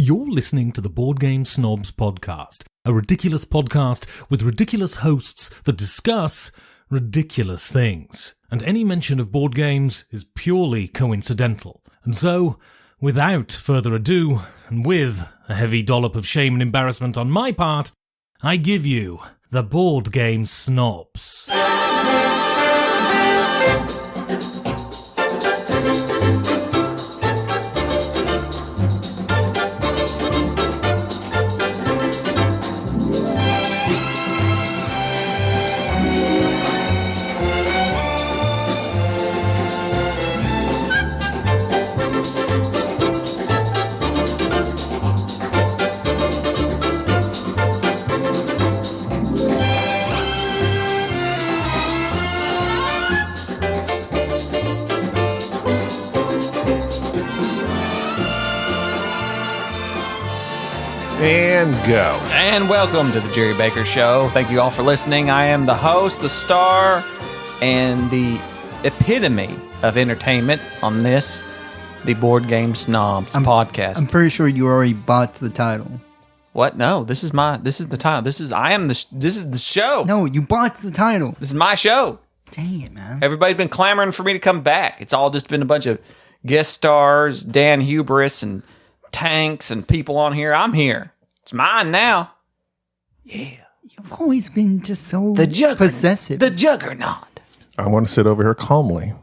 You're listening to the Board Game Snobs podcast, a ridiculous podcast with ridiculous hosts that discuss ridiculous things. And any mention of board games is purely coincidental. And so, without further ado, and with a heavy dollop of shame and embarrassment on my part, I give you the Board Game Snobs. And go. And welcome to the Jerry Baker Show. Thank you all for listening. I am the host, the star, and the epitome of entertainment on this, the Board Game Snobs podcast. I'm pretty sure you already bought the title. What? No, this is the title. This is the show. No, you bought the title. This is my show. Dang it, man. Everybody's been clamoring for me to come back. It's all just been a bunch of guest stars, Dan Hubris and Tanks and people on here. I'm here. It's mine now. Yeah. You've always been just so possessive. The juggernaut. I want to sit over here calmly,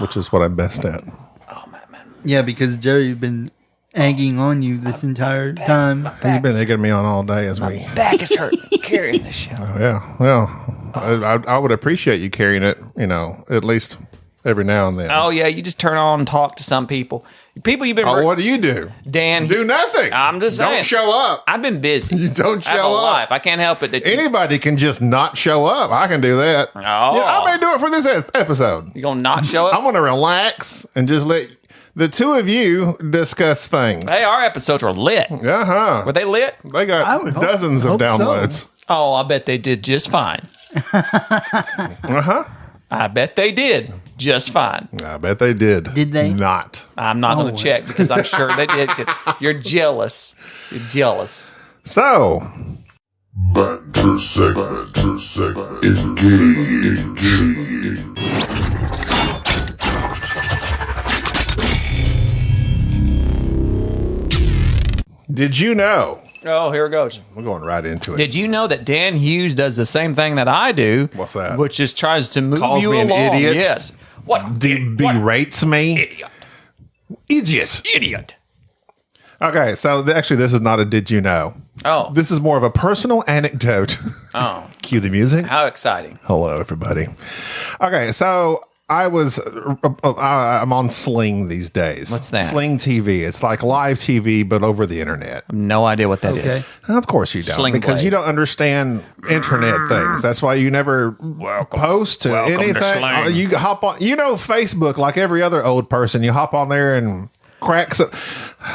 which is what I'm best at. Oh, man. Yeah, because Jerry's been egging on you this entire time. He's been egging me on all day as we... Back is hurting carrying this show. Oh, yeah. Well, I would appreciate you carrying it, at least every now and then. Oh, yeah. You just turn on and talk to some people. People you've been... Oh, what do you do? Dan... Do nothing. I'm just saying. Don't show up. I've been busy. You don't I have show a up. life. I can't help it. Anybody can just not show up. I can do that. Oh. Yeah, I may do it for this episode. You gonna not show up? I'm going to relax and just let the two of you discuss things. Hey, our episodes were lit. Uh-huh. Were they lit? They got dozens of downloads. So. Oh, I bet they did just fine. Uh-huh. I bet they did just fine. I bet they did. Did they? Not. I'm not going to check because I'm sure they did. You're jealous. You're jealous. So, Banter segment. Engage. did you know? Oh, here it goes. We're going right into it. Did you know that Dan Hughes does the same thing that I do? What's that? Which is tries to move Calls you me an along. idiot? Yes. What? Berates me? Idiot. Idiot. Okay, so actually this is not a did you know. Oh. This is more of a personal anecdote. Oh. Cue the music. How exciting. Hello, everybody. Okay, so I'm on Sling these days. What's that? Sling TV. It's like live TV, but over the internet. No idea what that is. Of course you don't, Sling because blade. you don't understand internet things. That's why you never post to anything. Sling. You hop on, Facebook, like every other old person. You hop on there and crack some.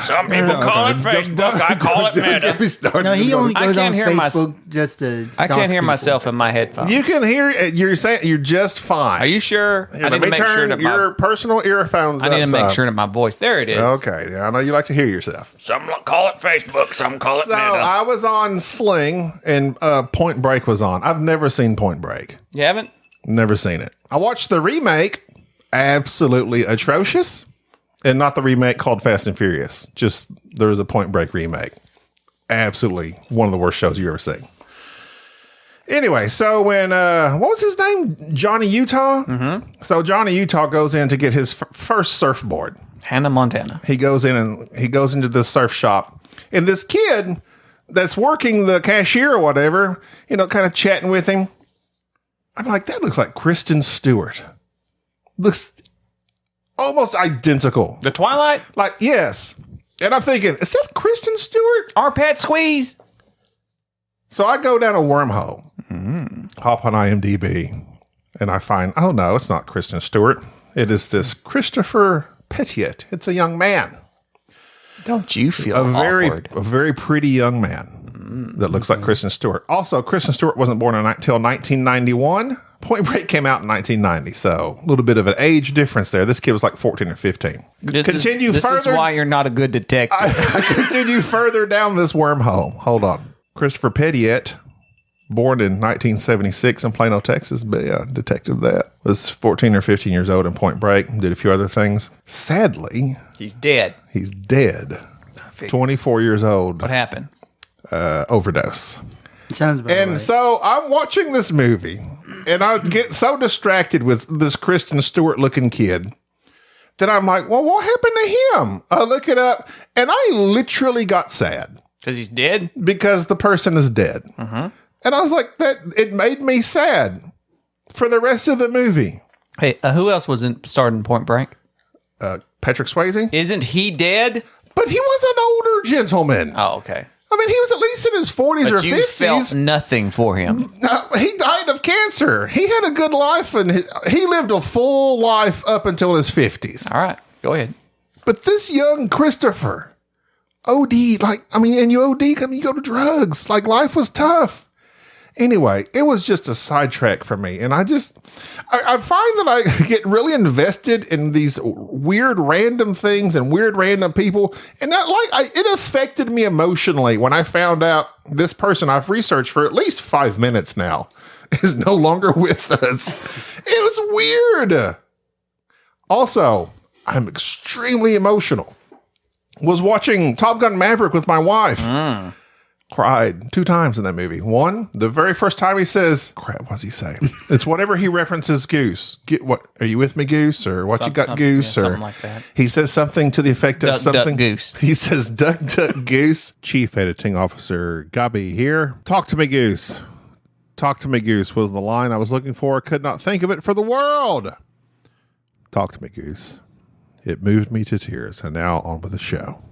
Some people call it Facebook. I call it Meta. No, he only I goes on can't hear Facebook just to I can't hear people. myself in my headphones. You can hear it. You're saying you're just fine. Are you sure? Here, let me turn your personal earphones I need to upside. make sure that my voice. There it is. Okay, yeah, I know you like to hear yourself. Some call it Facebook. Some call it So I was on Sling and Point Break was on. I've never seen Point Break. You haven't? Never seen it. I watched the remake. Absolutely atrocious. And not the remake called Fast and Furious. Just there's a Point Break remake. Absolutely one of the worst shows you ever seen. Anyway, so when what was his name? Johnny Utah. Mm-hmm. So Johnny Utah goes in to get his first surfboard. Hannah Montana. He goes into this surf shop, and this kid that's working the cashier or whatever, kind of chatting with him. I'm like, that looks like Kristen Stewart. Looks almost identical. The Twilight? Like, yes. And I'm thinking, is that Kristen Stewart? Our Pat Squeeze. So I go down a wormhole, hop on IMDb, and I find, oh no, it's not Kristen Stewart. It is this Christopher Pettiot. It's a young man. Don't you feel a very pretty young man that looks like Kristen Stewart. Also, Kristen Stewart wasn't born until 1991. Point Break came out in 1990, so a little bit of an age difference there. This kid was like 14 or 15. This is why you're not a good detective. I continue further down this wormhole. Hold on. Christopher Pettiette, born in 1976 in Plano, Texas, but yeah, detective that. Was 14 or 15 years old in Point Break. Did a few other things. Sadly, He's dead. he's dead. 24 years old. What happened? Overdose. Sounds about And right. so I'm watching this movie, and I get so distracted with this Kristen Stewart looking kid that I'm like, well, what happened to him? I look it up, and I literally got sad Because he's dead? because the person is dead. And I was like, it made me sad for the rest of the movie. Hey, who else was starred in Point Break? Patrick Swayze, Isn't he dead? but he was an older gentleman. Oh, okay. I mean, he was at least in his 40s or But you 50s. felt nothing for him. He died of cancer. He had a good life, and he lived a full life up until his 50s. All right, go ahead. But this young Christopher, OD, and you OD, you go to drugs. Like, life was tough. Anyway, it was just a sidetrack for me. And I find that I get really invested in these weird random things and weird random people. And it affected me emotionally when I found out this person I've researched for at least 5 minutes now is no longer with us. It was weird. Also, I'm extremely emotional. Was watching Top Gun Maverick with my wife. Cried 2 times in that movie. One, the very first time he says, crap, what's he say? It's whatever he references Goose. Are you with me, Goose? Or what you got, Goose? Yeah, or something like that. He says something to the effect of Duck, something. duck, goose. He says, duck, duck, goose. Chief Editing Officer Gabi here. Talk to me, Goose. Talk to me, Goose was the line I was looking for. Could not think of it for the world. Talk to me, Goose. It moved me to tears. And now on with the show.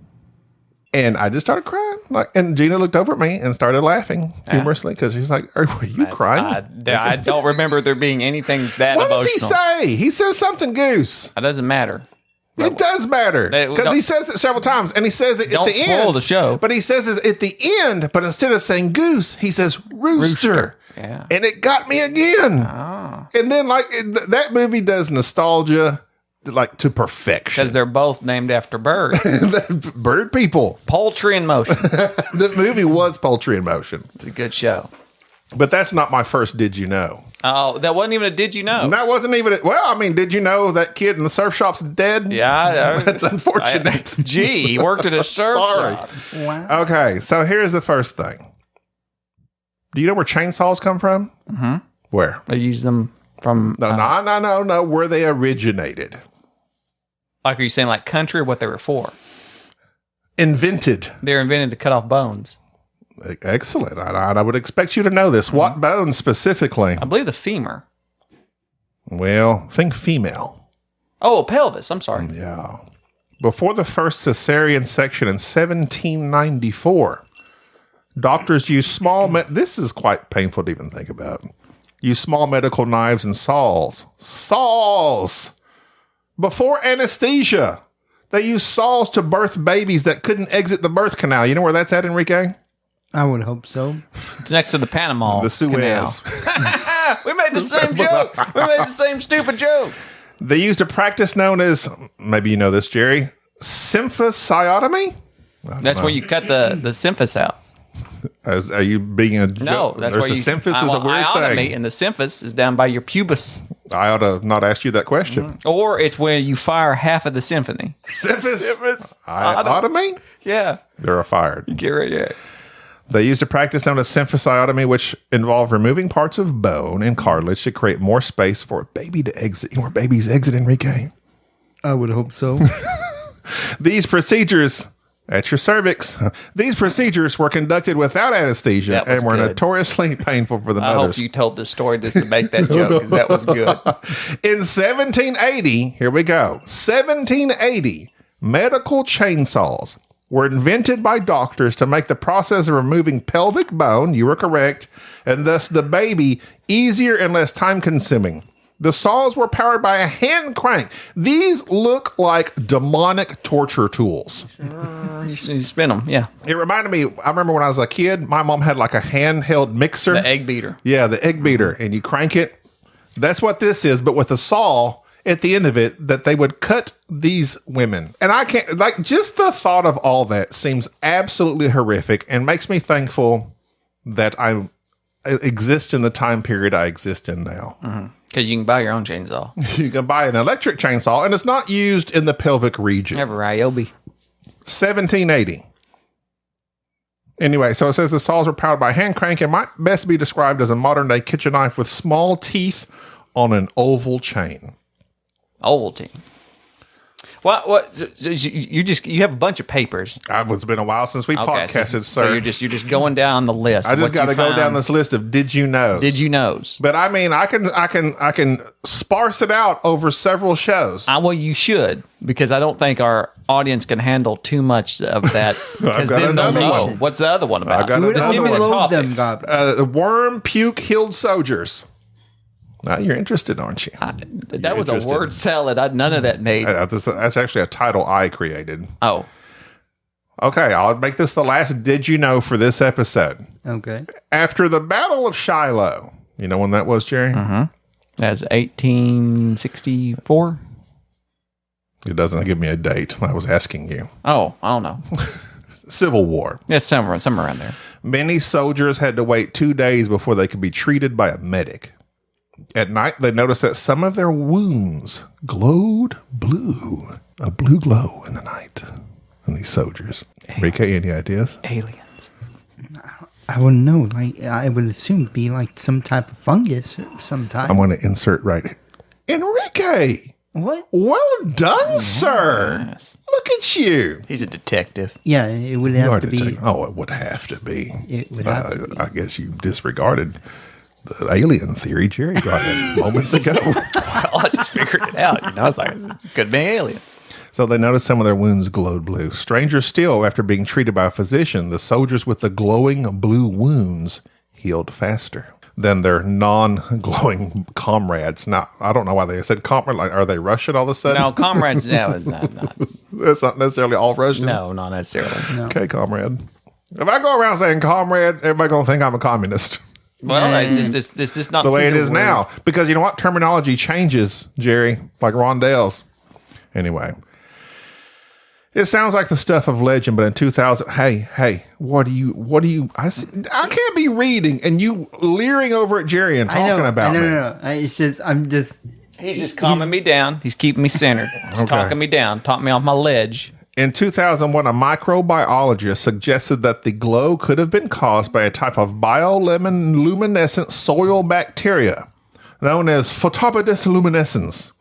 And I just started crying. And Gina looked over at me and started laughing humorously because she's like, are you crying? I don't remember there being anything that What emotional. does he say? He says something, Goose. It doesn't matter. It does matter because don't- he says it several times, and he says it at Don't the spoil end. the show. But he says it at the end. But instead of saying goose, he says rooster. Yeah. And it got me again. And then that movie does nostalgia to perfection. Because they're both named after birds. Bird people. Poultry in Motion. The movie was Poultry in Motion. It's a good show. But that's not my first Did You Know. Oh, that wasn't even a Did You Know? And that wasn't even did you know that kid in the surf shop's dead? Yeah. That's unfortunate. Gee, he worked at a surf Sorry. shop. Wow. Okay, so here's the first thing. Do you know where chainsaws come from? Mm-hmm. Where? They use them from... No. Where they originated. Like, are you saying like country or what they were for? Invented. They're invented to cut off bones. Excellent. I would expect you to know this. What bone specifically? I believe the femur. Well, think female. Oh, pelvis. I'm sorry. Yeah. Before the first cesarean section in 1794, doctors used this is quite painful to even think about. Use small medical knives and saws. Saws! Before anesthesia, they used saws to birth babies that couldn't exit the birth canal. You know where that's at, Enrique? I would hope so. It's next to the Panama The Suez. Canal. We made the same joke. We made the same stupid joke. They used a practice known as, maybe you know this, Jerry, symphysiotomy? That's where you cut the symphysis out. Are you being a No, that's There's where a you... symphysis is a weird iotomy, thing. and the symphysis is down by your pubis. I ought to not ask you that question. Or it's where you fire half of the symphony. Symphysis? Iotomy? Yeah. They're fired. Get ready. Yeah. They used a practice known as symphysiotomy, which involved removing parts of bone and cartilage to create more space for a baby to exit. You know where babies exit, Enrique? I would hope so. These procedures... At your cervix. These procedures were conducted without anesthesia That was and were good. notoriously painful for the I mothers. hope you told this story just to make that joke, because that was good. In 1780, here we go. 1780, medical chainsaws were invented by doctors to make the process of removing pelvic bone, you were correct, and thus the baby easier and less time consuming. The saws were powered by a hand crank. These look like demonic torture tools. You spin them, yeah. It reminded me, I remember when I was a kid, my mom had like a handheld mixer. The egg beater. Yeah, the egg beater. And you crank it. That's what this is, but with a saw at the end of it, that they would cut these women. And I can't, like, just the thought of all that seems absolutely horrific and makes me thankful that I exist in the time period I exist in now. Because you can buy your own chainsaw. You can buy an electric chainsaw, and it's not used in the pelvic region. Never Ryobi. 1780. Anyway, so it says the saws were powered by hand crank and might best be described as a modern-day kitchen knife with small teeth on an oval chain. Ovaltine. What? So you have a bunch of papers. It's been a while since we podcasted, so sir. you're just going down the list. I just got to go down this list of did you know? Did you knows? But I mean, I can sparse it out over several shows. Well, you should, because I don't think our audience can handle too much of that. Because got then they'll another know. one. What's the other one about? I got Who Just give me the overload topic. them goblins? Worm puke healed soldiers. Now you're interested, aren't you? That was interested. a word salad. None of that made. That's actually a title I created. Oh, Okay, I'll make this the last did you know for this episode. Okay. After the Battle of Shiloh, you know when that was, Jerry? that's 1864. It doesn't give me a date. I was asking you. Oh, I don't know. Civil War. It's somewhere around there. Many soldiers had to wait 2 days before they could be treated by a medic. At night, they noticed that some of their wounds glowed blue, a blue glow in the night. And these soldiers. Enrique, any ideas? Aliens. I wouldn't know. Like, I would assume it'd be like some type of fungus of some type. I'm going to insert right here. Enrique! What? Well done, sir! Yes. Look at you! He's a detective. Yeah, it would You have are to be. detective. Oh, it would have to be. It would have to be. I guess you disregarded the alien theory Jerry brought in moments ago. Well, I just figured it out. I was like, could be aliens. So they noticed some of their wounds glowed blue. Stranger still, after being treated by a physician, the soldiers with the glowing blue wounds healed faster than their non-glowing comrades. Now, I don't know why they said comrade. Like, are they Russian all of a sudden? No, comrades. No, it's not. That's not necessarily all Russian. No, not necessarily. No. Okay, comrade. If I go around saying comrade, everybody going to think I'm a communist. Well, it's just not The way it is word. now. Because you know what? Terminology changes, Jerry, like Rondell's. Anyway. It sounds like the stuff of legend, but in 2000, hey, what do you, I can't be reading and you leering over at Jerry and talking about me. No. It's just, He's just calming me down. He's keeping me centered. He's Okay. talking me down, talking me off my ledge. In 2001, a microbiologist suggested that the glow could have been caused by a type of bioluminescent soil bacteria known as Photopodus luminescens.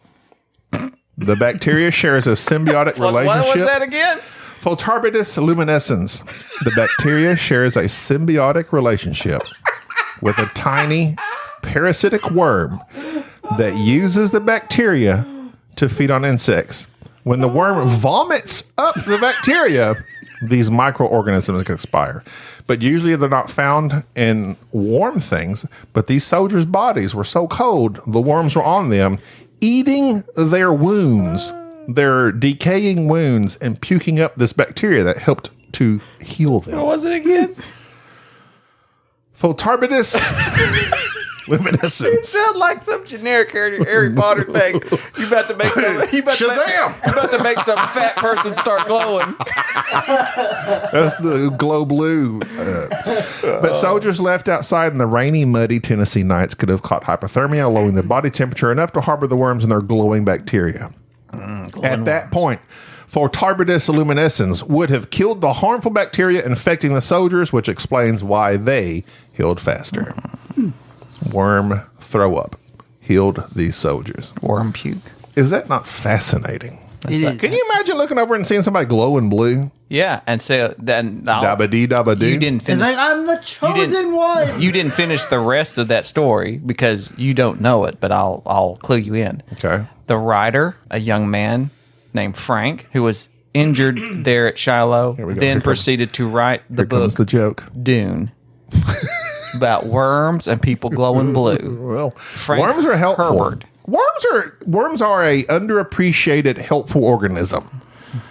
The bacteria shares a symbiotic relationship. What was that again? Photopodus luminescens. The bacteria shares a symbiotic relationship with a tiny parasitic worm that uses the bacteria to feed on insects. When the worm vomits up the bacteria, these microorganisms expire. But usually they're not found in warm things. But these soldiers' bodies were so cold, the worms were on them, eating their wounds, their decaying wounds, and puking up this bacteria that helped to heal them. What was it again? Photopodus luminescens. Sound like some generic Harry Potter thing. You about to make some. You about Shazam! you about to make some fat person start glowing. That's the glow blue. But soldiers left outside in the rainy, muddy Tennessee nights could have caught hypothermia, lowering the body temperature enough to harbor the worms in their glowing bacteria. At that point, Photopodus luminescens would have killed the harmful bacteria infecting the soldiers, which explains why they healed faster. Worm throw up healed these soldiers. Worm puke. Is that not fascinating? it is. Can you imagine looking over and seeing somebody glowing blue? Yeah, and so then Dabba-dee, dabba-doo. you didn't It's finish. like, I'm the chosen one. You didn't finish the rest of that story because you don't know it, but I'll clue you in. Okay. The writer, a young man named Frank, who was injured there at Shiloh, we go. then Here proceeded to write the Here comes book the joke. Dune about worms and people glowing blue. Well, Frank worms are helpful. Herbert. Worms are a underappreciated helpful organism.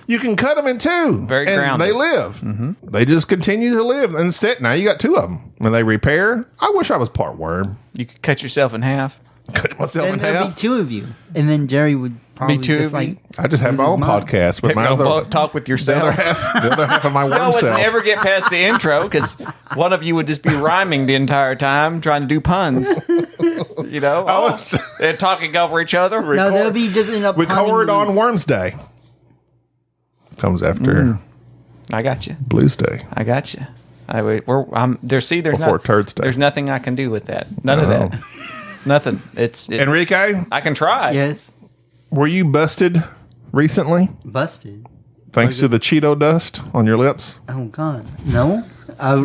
You can cut them in two, Very and grounded. they live. They just continue to live. Instead, now you got two of them. When they repair, I wish I was part worm. You could cut yourself in half. Cut myself Then in there'd be half. two of you, and then Jerry would probably two just of like you? I just have lose my his own mind. podcast with my other, Talk with the yourself. other half of my Y'all worm would self. never get past the intro because one of you would just be rhyming the entire time, trying to do puns. You know, they're talking over each other. No, they'll be just end up Record punning on Worms Day. Comes after I got you. Blues Day. I got you. There's Before Turds Day. There's nothing I can do with that. None of that. Nothing. It, Enrique, I can try. Yes, were you busted recently busted. thanks to the Cheeto dust on your lips? Oh God, no.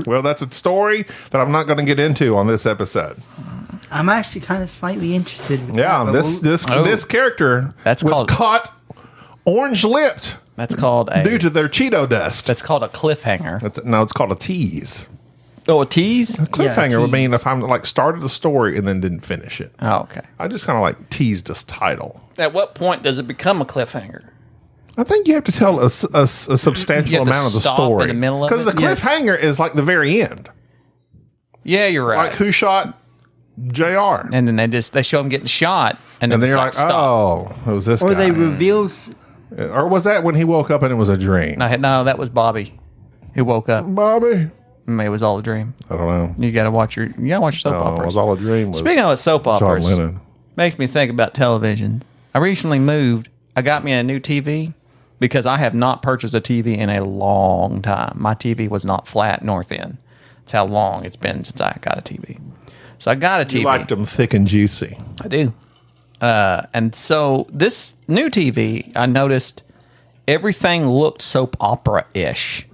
Well, that's a story that I'm not going to get into on this episode. I'm actually kind of slightly interested. In Yeah, that, but this character That's was called- caught orange-lipped That's called due to their Cheeto dust. That's called a cliffhanger. It's called a tease. Oh, a tease? Cliffhanger would tease. mean if I'm like started the story and then didn't finish it. Oh, okay. I just kind of like teased this title. At what point does it become a cliffhanger? I think you have to tell a substantial You have to amount of the stop story in the middle of because it? the Yes. cliffhanger is like the very end. Yeah, you're right. Like who shot JR? And then they show him getting shot, and And then then it's you're like, like, stop. oh, it was this or guy. they reveal. Or was that when he woke up and it was a dream? No, that was Bobby who woke up. Bobby? It was all a dream. I don't know. You gotta watch soap No, it operas. was all a dream. Was Speaking of soap John operas, Lennon. makes me think about television. I recently moved. I got me a new TV because I have not purchased a TV in a long time. My TV was not flat nor thin. That's how long it's been since I got a TV. So I got a TV. You liked them thick and juicy. I do. And so this new TV, I noticed everything looked soap opera-ish.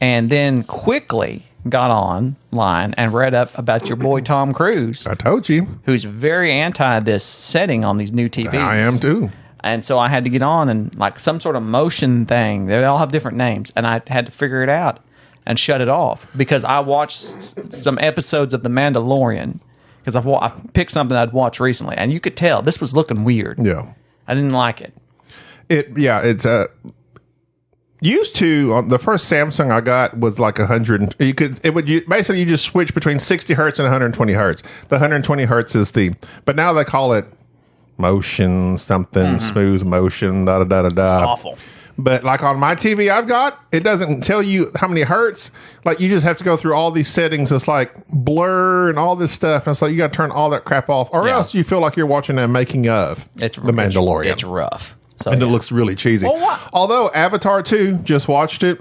And then quickly got online and read up about your boy Tom Cruise, I told you. who's very anti this setting on these new TVs. I am too. And so I had to get on and like some sort of motion thing. They all have different names. And I had to figure it out and shut it off because I watched some episodes of The Mandalorian because I picked something I'd watched recently. And you could tell this was looking weird. Yeah. I didn't like it. It's used to the first Samsung I got was like 100. Basically you just switch between 60 hertz and 120 hertz. The 120 hertz is but now they call it motion something, smooth motion, da da da da da. Awful. But like on my TV I've got, it doesn't tell you how many hertz. Like you just have to go through all these settings. It's like blur and all this stuff. And it's like you got to turn all that crap off, or Yeah. else you feel like you're watching a making of The Mandalorian. It's rough. So, And yeah. it looks really cheesy. Well, what? Although Avatar 2, just watched it,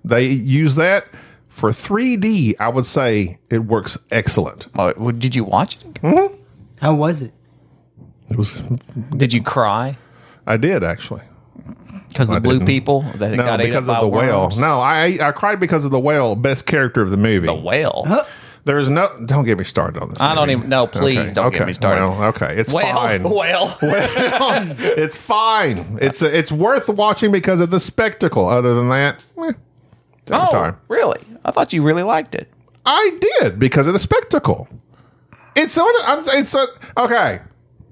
they use that for 3D. I would say it works excellent. Oh, did you watch it? How was it? It was. Did you cry? I did actually. Because the I blue didn't. people that No, got ate because up of by the whale. worms? No, I cried because of the whale. Best character of the movie. The whale. There's no. Don't get me started on this. I don't movie. even. No, please don't get me started. Well, okay, it's Whale. fine. Whale. It's fine. It's worth watching because of the spectacle. Other than that, Oh, time. really? I thought you really liked it. I did because of the spectacle. Okay.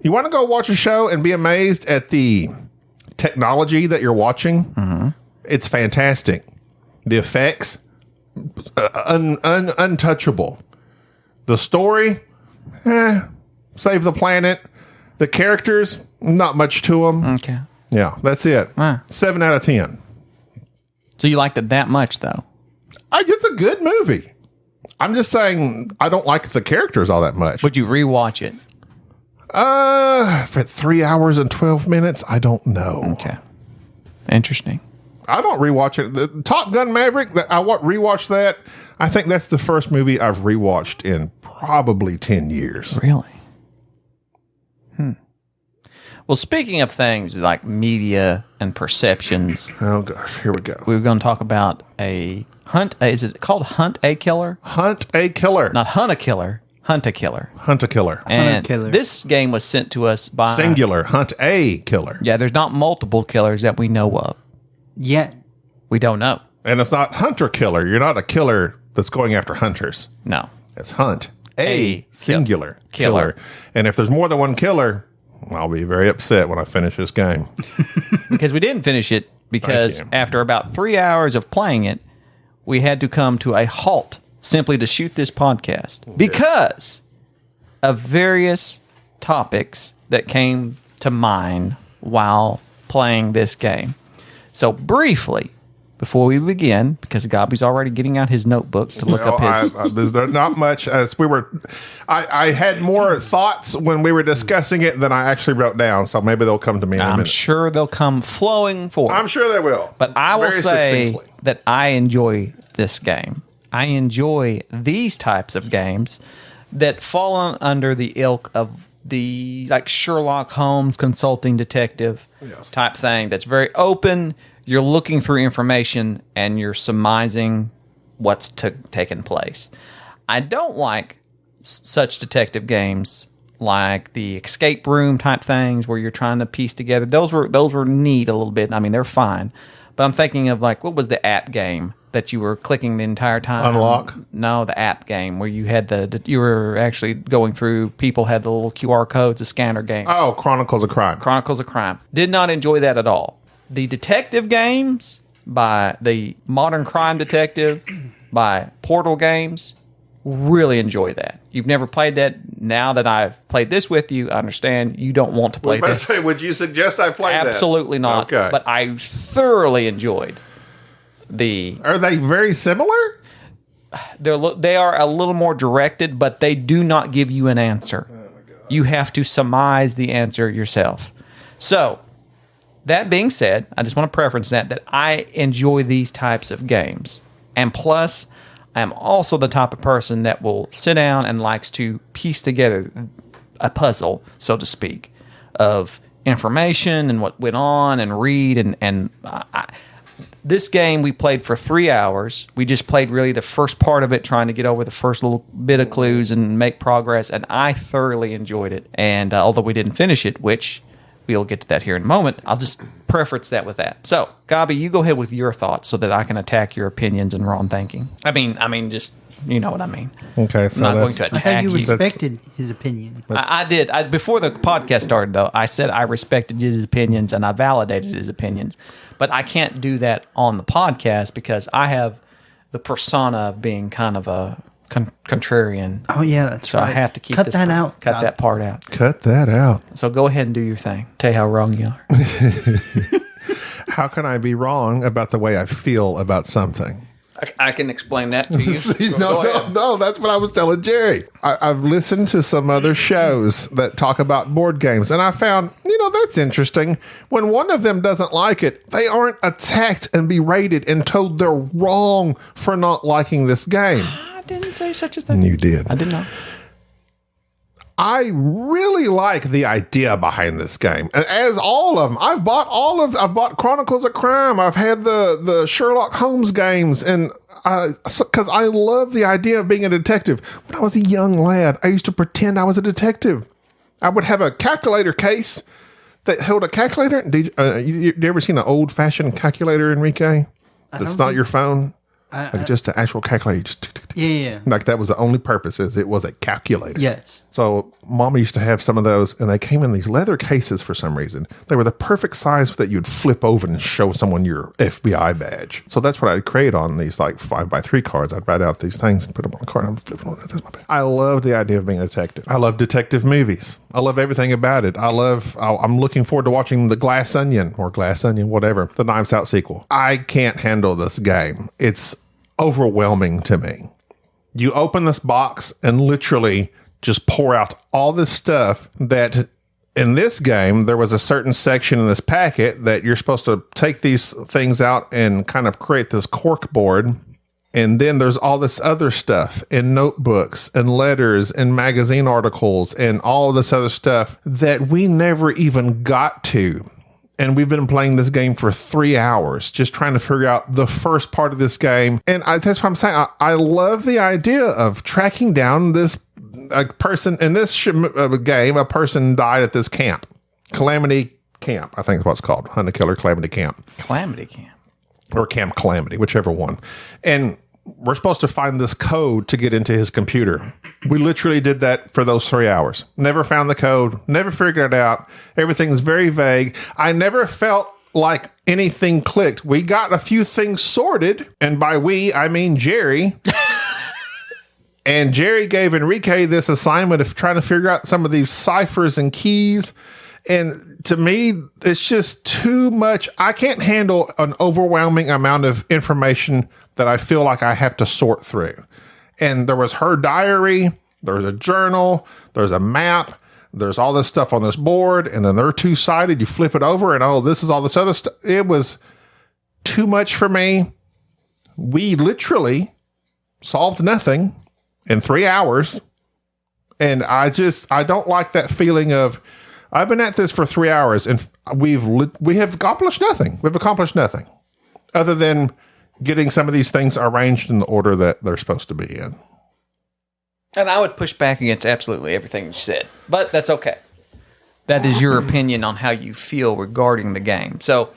You want to go watch a show and be amazed at the technology that you're watching? Mm-hmm. It's fantastic. The effects, untouchable. The story, save the planet. The characters, not much to them. Okay. Yeah, that's it. Wow. 7 out of 10. So you liked it that much, though? It's a good movie. I'm just saying I don't like the characters all that much. Would you rewatch it? For 3 hours and 12 minutes, I don't know. Okay. Interesting. I don't rewatch it. The Top Gun Maverick, I rewatched that. I think that's the first movie I've rewatched in probably 10 years. Really? Well, speaking of things like media and perceptions, Oh gosh, here we go. we were going to talk about a hunt. Is it called Hunt a Killer? Hunt a Killer. Not Hunt a Killer. Hunt a Killer. Hunt a Killer. And Killer. this game was sent to us by Singular. Hunt a Killer. Yeah, there's not multiple killers that we know of. Yet. We don't know. And it's not Hunter Killer. You're not a killer that's going after hunters. No. It's Hunt a singular killer. And if there's more than one killer, I'll be very upset when I finish this game. Because we didn't finish it because Thank you. after about 3 hours of playing it, we had to come to a halt simply to shoot this podcast. Because of various topics that came to mind while playing this game. So briefly, before we begin, because Gobby's already getting out his notebook to look up his... There's not much. As we were, I had more thoughts when we were discussing it than I actually wrote down. So maybe they'll come to me in a minute. I'm sure they'll come flowing forward. I'm sure they will. But I will Very say succinctly. that I enjoy this game. I enjoy these types of games that fall under the ilk of the like Sherlock Holmes consulting detective type thing that's very open. You're looking through information and you're surmising what's taken place. I don't like such detective games like the escape room type things where you're trying to piece together. Those were neat a little bit. I mean, they're fine. But I'm thinking of like, what was the app game that you were clicking the entire time? Unlock? No, the app game where you had you were actually going through, people had the little QR codes, the scanner game. Oh, Chronicles of Crime. Chronicles of Crime. Did not enjoy that at all. The detective games by the Modern Crime Detective, by Portal Games, really enjoy that. You've never played that. Now that I've played this with you, I understand you don't want to play this. Say, would you suggest I play that? Absolutely not. Okay. But I thoroughly enjoyed the... Are they very similar? They are a little more directed, but they do not give you an answer. Oh my God. You have to surmise the answer yourself. So... that being said, I just want to preference that I enjoy these types of games. And plus, I am also the type of person that will sit down and likes to piece together a puzzle, so to speak, of information and what went on and read. This game we played for 3 hours. We just played really the first part of it, trying to get over the first little bit of clues and make progress. And I thoroughly enjoyed it. And although we didn't finish it, which... we'll get to that here in a moment. I'll just preference that with that. So, Gobby, you go ahead with your thoughts so that I can attack your opinions and wrong thinking. I mean, just, you know what I mean. Okay, so I'm not going to I attack thought you you. respected his opinion. I did. Before the podcast started, though, I said I respected his opinions and I validated his opinions. But I can't do that on the podcast because I have the persona of being kind of a contrarian. Oh, yeah, that's so right. I have to keep Cut this that out. Cut that part out. Cut that out. So go ahead and do your thing. Tell you how wrong you are. How can I be wrong about the way I feel about something? I can explain that to you. See, Go ahead. no, that's what I was telling Jerry. I've listened to some other shows that talk about board games, and I found, that's interesting. When one of them doesn't like it, they aren't attacked and berated and told they're wrong for not liking this game. I didn't say such a thing. You did. I did not. I really like the idea behind this game, and as all of them, I've bought Chronicles of Crime. I've had the Sherlock Holmes games, and because I love the idea of being a detective. When I was a young lad, I used to pretend I was a detective. I would have a calculator case that held a calculator. Did you ever seen an old fashioned calculator, Enrique? That's not your phone. Just an actual calculator. Just tick, tick, tick. Yeah. Like that was the only purpose, is it was a calculator. Yes. So Mama used to have some of those, and they came in these leather cases for some reason. They were the perfect size that you'd flip over and show someone your FBI badge. So that's what I'd create on these like 5x3 cards. I'd write out these things and put them on the card. And I'm flipping on that. That's my badge. I love the idea of being a detective. I love detective movies. I love everything about it. I'm looking forward to watching The Glass Onion, whatever, the Knives Out sequel. I can't handle this game. It's overwhelming to me. You open this box and literally just pour out all this stuff that in this game, there was a certain section in this packet that you're supposed to take these things out and kind of create this cork board. And then there's all this other stuff in notebooks and letters and magazine articles and all this other stuff that we never even got to. And we've been playing this game for 3 hours, just trying to figure out the first part of this game. And that's what I'm saying. I love the idea of tracking down this person. In this game, a person died at this camp. Calamity Camp, I think is what it's called. Hunt a Killer Calamity Camp. Calamity Camp. Or Camp Calamity, whichever one. And we're supposed to find this code to get into his computer. We literally did that for those 3 hours. Never found the code, never figured it out. Everything's very vague. I never felt like anything clicked. We got a few things sorted, and by we, I mean Jerry. And Jerry gave Enrique this assignment of trying to figure out some of these ciphers and keys. And to me, it's just too much. I can't handle an overwhelming amount of information that I feel like I have to sort through. And there was her diary, there's a journal, there's a map, there's all this stuff on this board, and then they're two-sided. You flip it over, and this is all this other stuff. It was too much for me. We literally solved nothing in 3 hours. And I don't like that feeling of, I've been at this for 3 hours and we have accomplished nothing. We've accomplished nothing other than getting some of these things arranged in the order that they're supposed to be in. And I would push back against absolutely everything you said, but that's okay. That is your opinion on how you feel regarding the game. So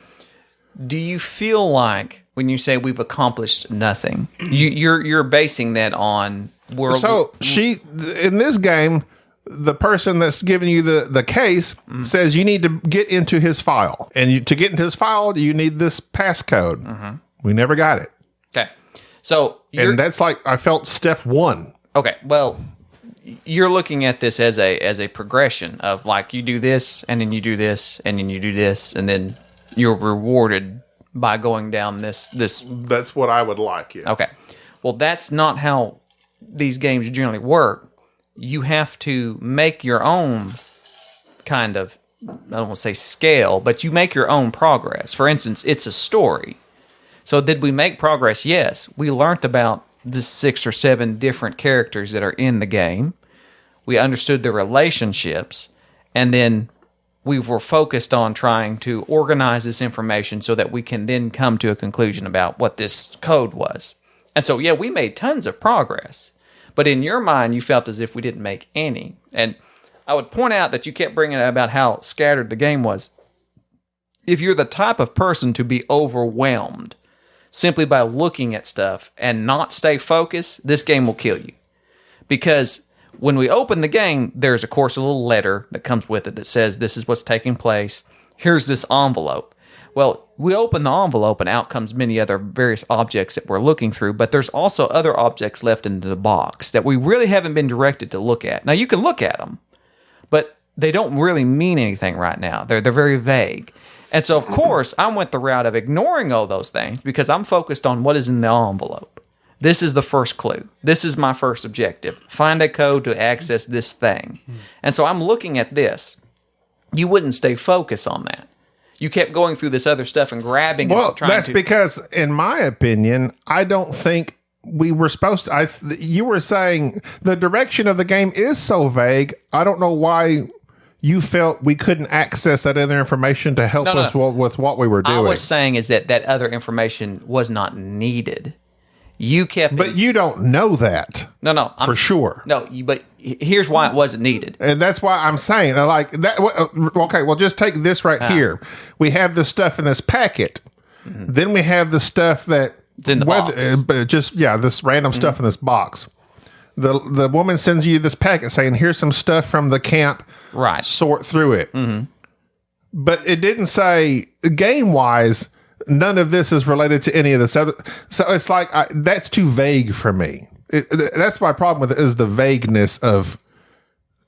do you feel like when you say we've accomplished nothing, you're basing that on in this game, the person that's giving you the case says you need to get into his file, and to get into his file, you need this passcode. Mm-hmm. We never got it. Okay, so and that's like I felt step one. Okay, well, you're looking at this as a progression of like you do this, and then you do this, and then you do this, and then you're rewarded by going down this. That's what I would like. Yes. Okay, well, that's not how these games generally work. You have to make your own kind of, I don't want to say scale, but you make your own progress. For instance, it's a story. So did we make progress? Yes. We learned about the 6 or 7 different characters that are in the game. We understood the relationships, and then we were focused on trying to organize this information so that we can then come to a conclusion about what this code was. And so, yeah, we made tons of progress. But in your mind, you felt as if we didn't make any. And I would point out that you kept bringing up about how scattered the game was. If you're the type of person to be overwhelmed simply by looking at stuff and not stay focused, this game will kill you. Because when we open the game, there's, of course, a little letter that comes with it that says, this is what's taking place. Here's this envelope. Well, we open the envelope and out comes many other various objects that we're looking through, but there's also other objects left in the box that we really haven't been directed to look at. Now, you can look at them, but they don't really mean anything right now. They're very vague. And so, of course, I went the route of ignoring all those things because I'm focused on what is in the envelope. This is the first clue. This is my first objective. Find a code to access this thing. And so I'm looking at this. You wouldn't stay focused on that. You kept going through this other stuff and grabbing well, and trying to... Well, that's because, in my opinion, I don't think we were supposed to... you were saying the direction of the game is so vague. I don't know why you felt we couldn't access that other information to help us with what we were doing. I was saying is that other information was not needed. You kept... But you don't know that. No. For sure. No, but here's why it wasn't needed. And that's why I'm saying, like, that. Okay, well, just take this right here. We have the stuff in this packet. Mm-hmm. Then we have the stuff that... It's in the box. This random stuff in this box. The woman sends you this packet saying, here's some stuff from the camp. Right. Sort through it. Mm-hmm. But it didn't say, game-wise... None of this is related to any of this other. So it's like, that's too vague for me. That's my problem with it, is the vagueness of,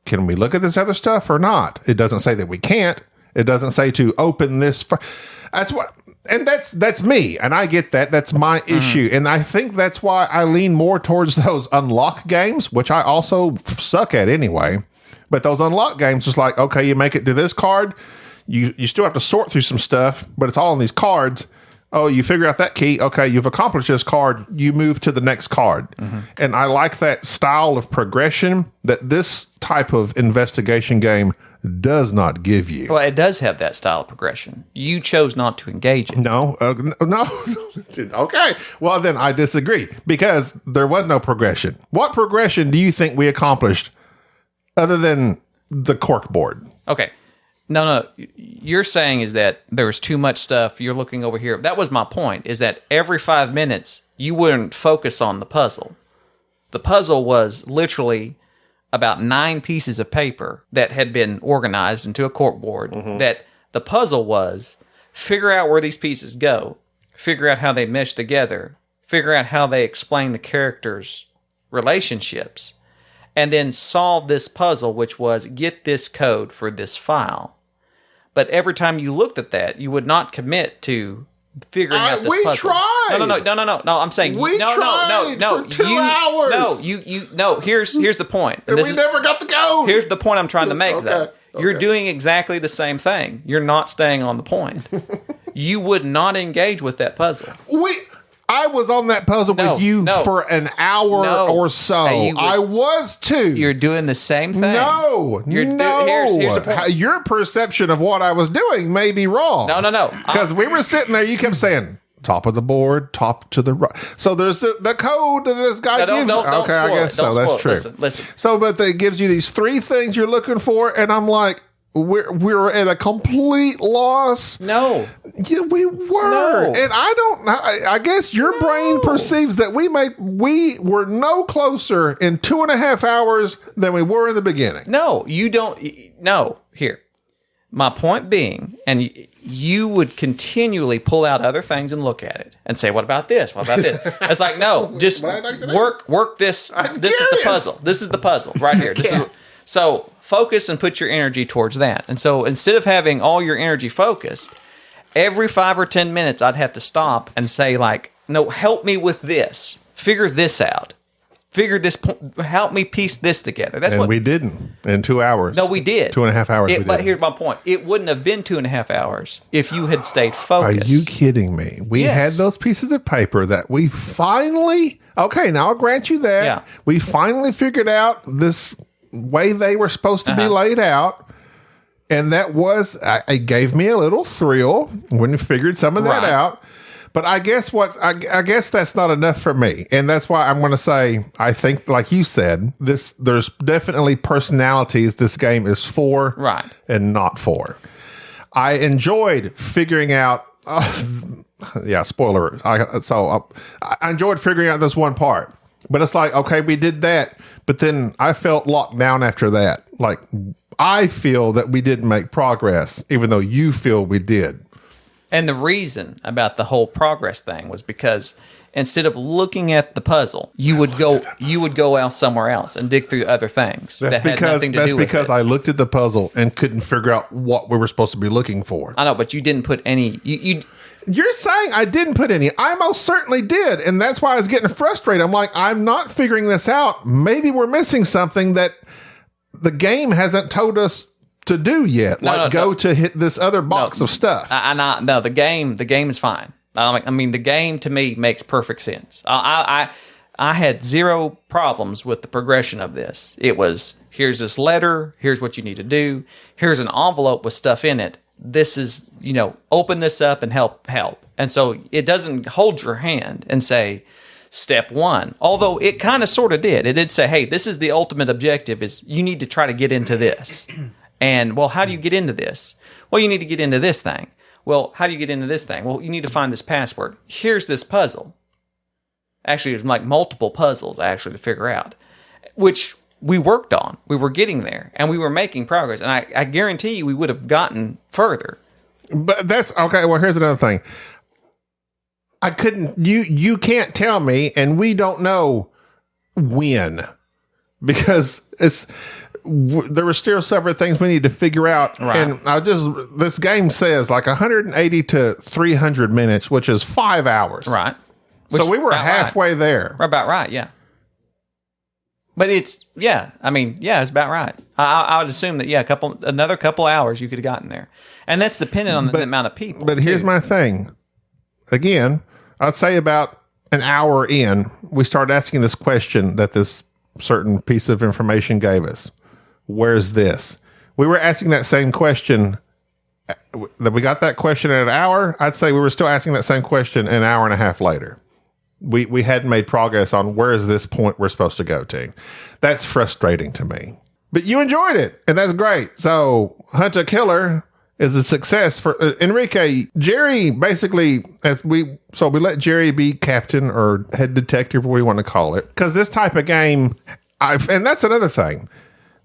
can we look at this other stuff or not? It doesn't say that we can't. It doesn't say to open this. That's me. And I get that. That's my issue. And I think that's why I lean more towards those unlock games, which I also suck at anyway. But those unlock games is like, okay, you make it to this card. You still have to sort through some stuff, but it's all on these cards. Oh, you figure out that key. Okay, you've accomplished this card. You move to the next card. Mm-hmm. And I like that style of progression that this type of investigation game does not give you. Well, it does have that style of progression. You chose not to engage it. No. Okay. Well, then I disagree because there was no progression. What progression do you think we accomplished other than the cork board? Okay. No. You're saying is that there was too much stuff. You're looking over here. That was my point, is that every 5 minutes, you wouldn't focus on the puzzle. The puzzle was literally about 9 pieces of paper that had been organized into a cork board. Mm-hmm. That the puzzle was figure out where these pieces go, figure out how they mesh together, figure out how they explain the characters' relationships, and then solve this puzzle, which was get this code for this file. But every time you looked at that, you would not commit to figuring out this we puzzle. tried. No. I'm saying We tried for 2 hours. No. Here's the point. And we never got the code. Here's the point I'm trying to make, though. You're Okay. doing exactly the same thing. You're not staying on the point. You would not engage with that puzzle. I was on that puzzle with you for an hour or so. I was too. You're doing the same thing. No. Here's the point. Your perception of what I was doing may be wrong. No. Because we were sitting there, you kept saying, top of the board, top to the right. So there's the code that this guy gives. Don't Okay, I guess so. That's true. Listen. So, but it gives you these 3 things you're looking for, and I'm like, we're at a complete loss. No. Yeah, we were. No. And I guess your brain perceives that we were no closer in 2.5 hours than we were in the beginning. No, you don't. No, here. My point being, and you would continually pull out other things and look at it and say, what about this? What about this? It's like, no, just work this. This is the puzzle. This is the puzzle right here. So focus and put your energy towards that. And so instead of having all your energy focused, every 5 or 10 minutes, I'd have to stop and say, like, no, help me with this. Figure this out. Help me piece this together. We didn't in 2 hours. No, we did. 2.5 hours. But here's my point. It wouldn't have been 2.5 hours if you had stayed focused. Are you kidding me? We had those pieces of paper that we finally, okay, now I'll grant you that. Yeah. We finally figured out this way they were supposed to be laid out. And that was, it gave me a little thrill when we figured some of that out. But I guess I guess that's not enough for me. And that's why I'm going to say, I think, like you said, there's definitely personalities this game is for and not for. I enjoyed figuring out, spoiler. I enjoyed figuring out this one part. But it's like, okay, we did that. But then I felt locked down after that. Like, I feel that we didn't make progress, even though you feel we did. And the reason about the whole progress thing was because instead of looking at the puzzle, you would go out somewhere else and dig through other things that had nothing to do with it. That's because I looked at the puzzle and couldn't figure out what we were supposed to be looking for. I know, but you didn't put any. You're saying I didn't put any. I most certainly did, and that's why I was getting frustrated. I'm like, I'm not figuring this out. Maybe we're missing something that the game hasn't told us to do yet, to hit this other box of stuff. The game is fine. I mean, the game to me makes perfect sense. I had zero problems with the progression of this. It was, here's this letter, here's what you need to do, here's an envelope with stuff in it. This is, open this up and help. And so it doesn't hold your hand and say, step 1. Although it kind of sort of did. It did say, hey, this is the ultimate objective, is you need to try to get into this. And, well, how do you get into this? Well, you need to get into this thing. Well, how do you get into this thing? Well, you need to find this password. Here's this puzzle. Actually, there's like multiple puzzles, actually, to figure out, which we worked on. We were getting there, and we were making progress. And I guarantee you we would have gotten further. But that's, okay, well, here's another thing. I couldn't, you can't tell me, and we don't know when, because there were still several things we need to figure out. Right. And this game says like 180 to 300 minutes, which is 5 hours. Right. So we were halfway there. About right, yeah. But it's, it's about right. I would assume that, another couple hours you could have gotten there. And that's dependent on the amount of people. But here's my thing. Again, I'd say about an hour in, we started asking this question that this certain piece of information gave us. Where's this? We were asking that same question. That we got that question at an hour. I'd say we were still asking that same question an hour and a half later. We hadn't made progress on where is this point we're supposed to go to. That's frustrating to me. But you enjoyed it, and that's great. So Hunt a Killer is a success for Enrique. Jerry basically, we let Jerry be captain or head detective, whatever you want to call it, because this type of game, and that's another thing.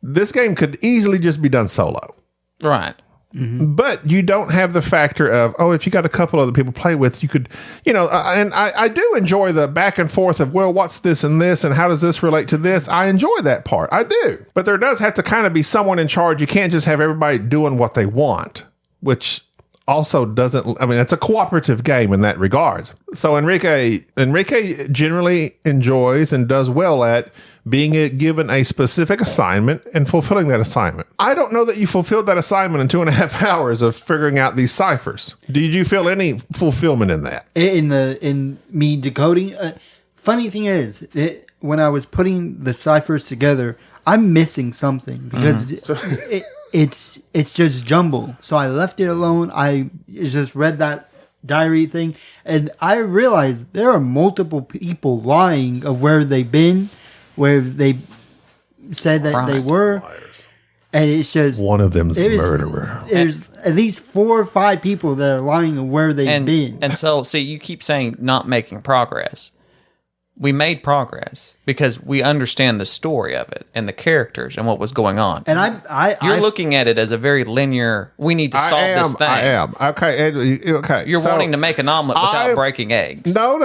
This game could easily just be done solo. Right. But you don't have the factor of, if you got a couple other people to play with, you could, and I do enjoy the back and forth of, well, what's this and how does this relate to this? I enjoy that part. I do. But there does have to kind of be someone in charge. You can't just have everybody doing what they want, which also doesn't, it's a cooperative game in that regards. So Enrique generally enjoys and does well at being given a specific assignment and fulfilling that assignment. I don't know that you fulfilled that assignment in 2.5 hours of figuring out these ciphers. Did you feel any fulfillment in that? In me decoding? Funny thing is, when I was putting the ciphers together, I'm missing something because it's just jumble. So I left it alone. I just read that diary thing, and I realized there are multiple people lying of where they've been, where they said that they were. Liars. And it's just one of them's a murderer. There's at least 4 or 5 people that are lying of where they've been. And so, see, you keep saying not making progress. We made progress because we understand the story of it and the characters and what was going on. And you're looking at it as a very linear. We need to solve this thing. I am okay. You're wanting to make an omelet without breaking eggs. No.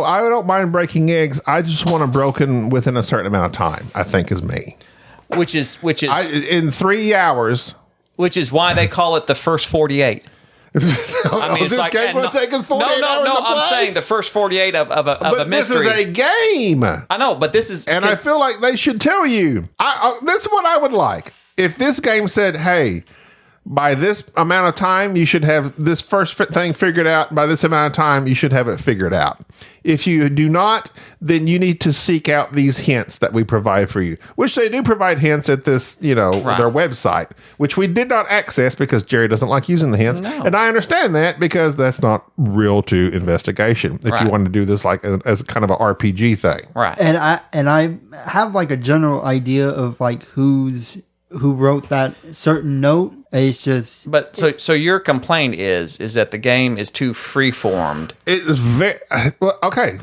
I don't mind breaking eggs. I just want them broken within a certain amount of time. I think is me. Which is in 3 hours. Which is why they call it the first 48. It's this game will take us 48 hours to play? I'm saying the first 48 of a mystery. This is a game. I know, but this is... And I feel like they should tell you. This is what I would like. If this game said, hey, by this amount of time, you should have this first thing figured out. By this amount of time, you should have it figured out. If you do not, then you need to seek out these hints that we provide for you, which they do provide hints at this, their website, which we did not access because Jerry doesn't like using the hints. No. And I understand that because that's not real to investigation. If you want to do this like as kind of an RPG thing. Right. And I have like a general idea of like who wrote that certain note. It's just... But so your complaint is that the game is too free-formed. It is very... Okay.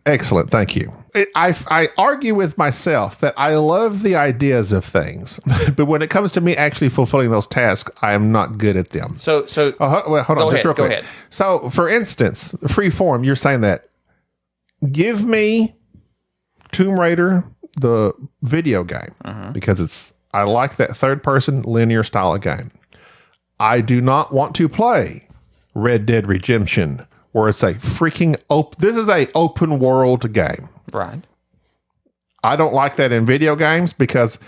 Excellent. Thank you. I argue with myself that I love the ideas of things, but when it comes to me actually fulfilling those tasks, I am not good at them. So hold on. Just real quick. Go ahead. So, for instance, free-form, you're saying that give me Tomb Raider, the video game, because I like that third person linear style of game. I do not want to play Red Dead Redemption where it's a freaking this is a open world game. Right. I don't like that in video games because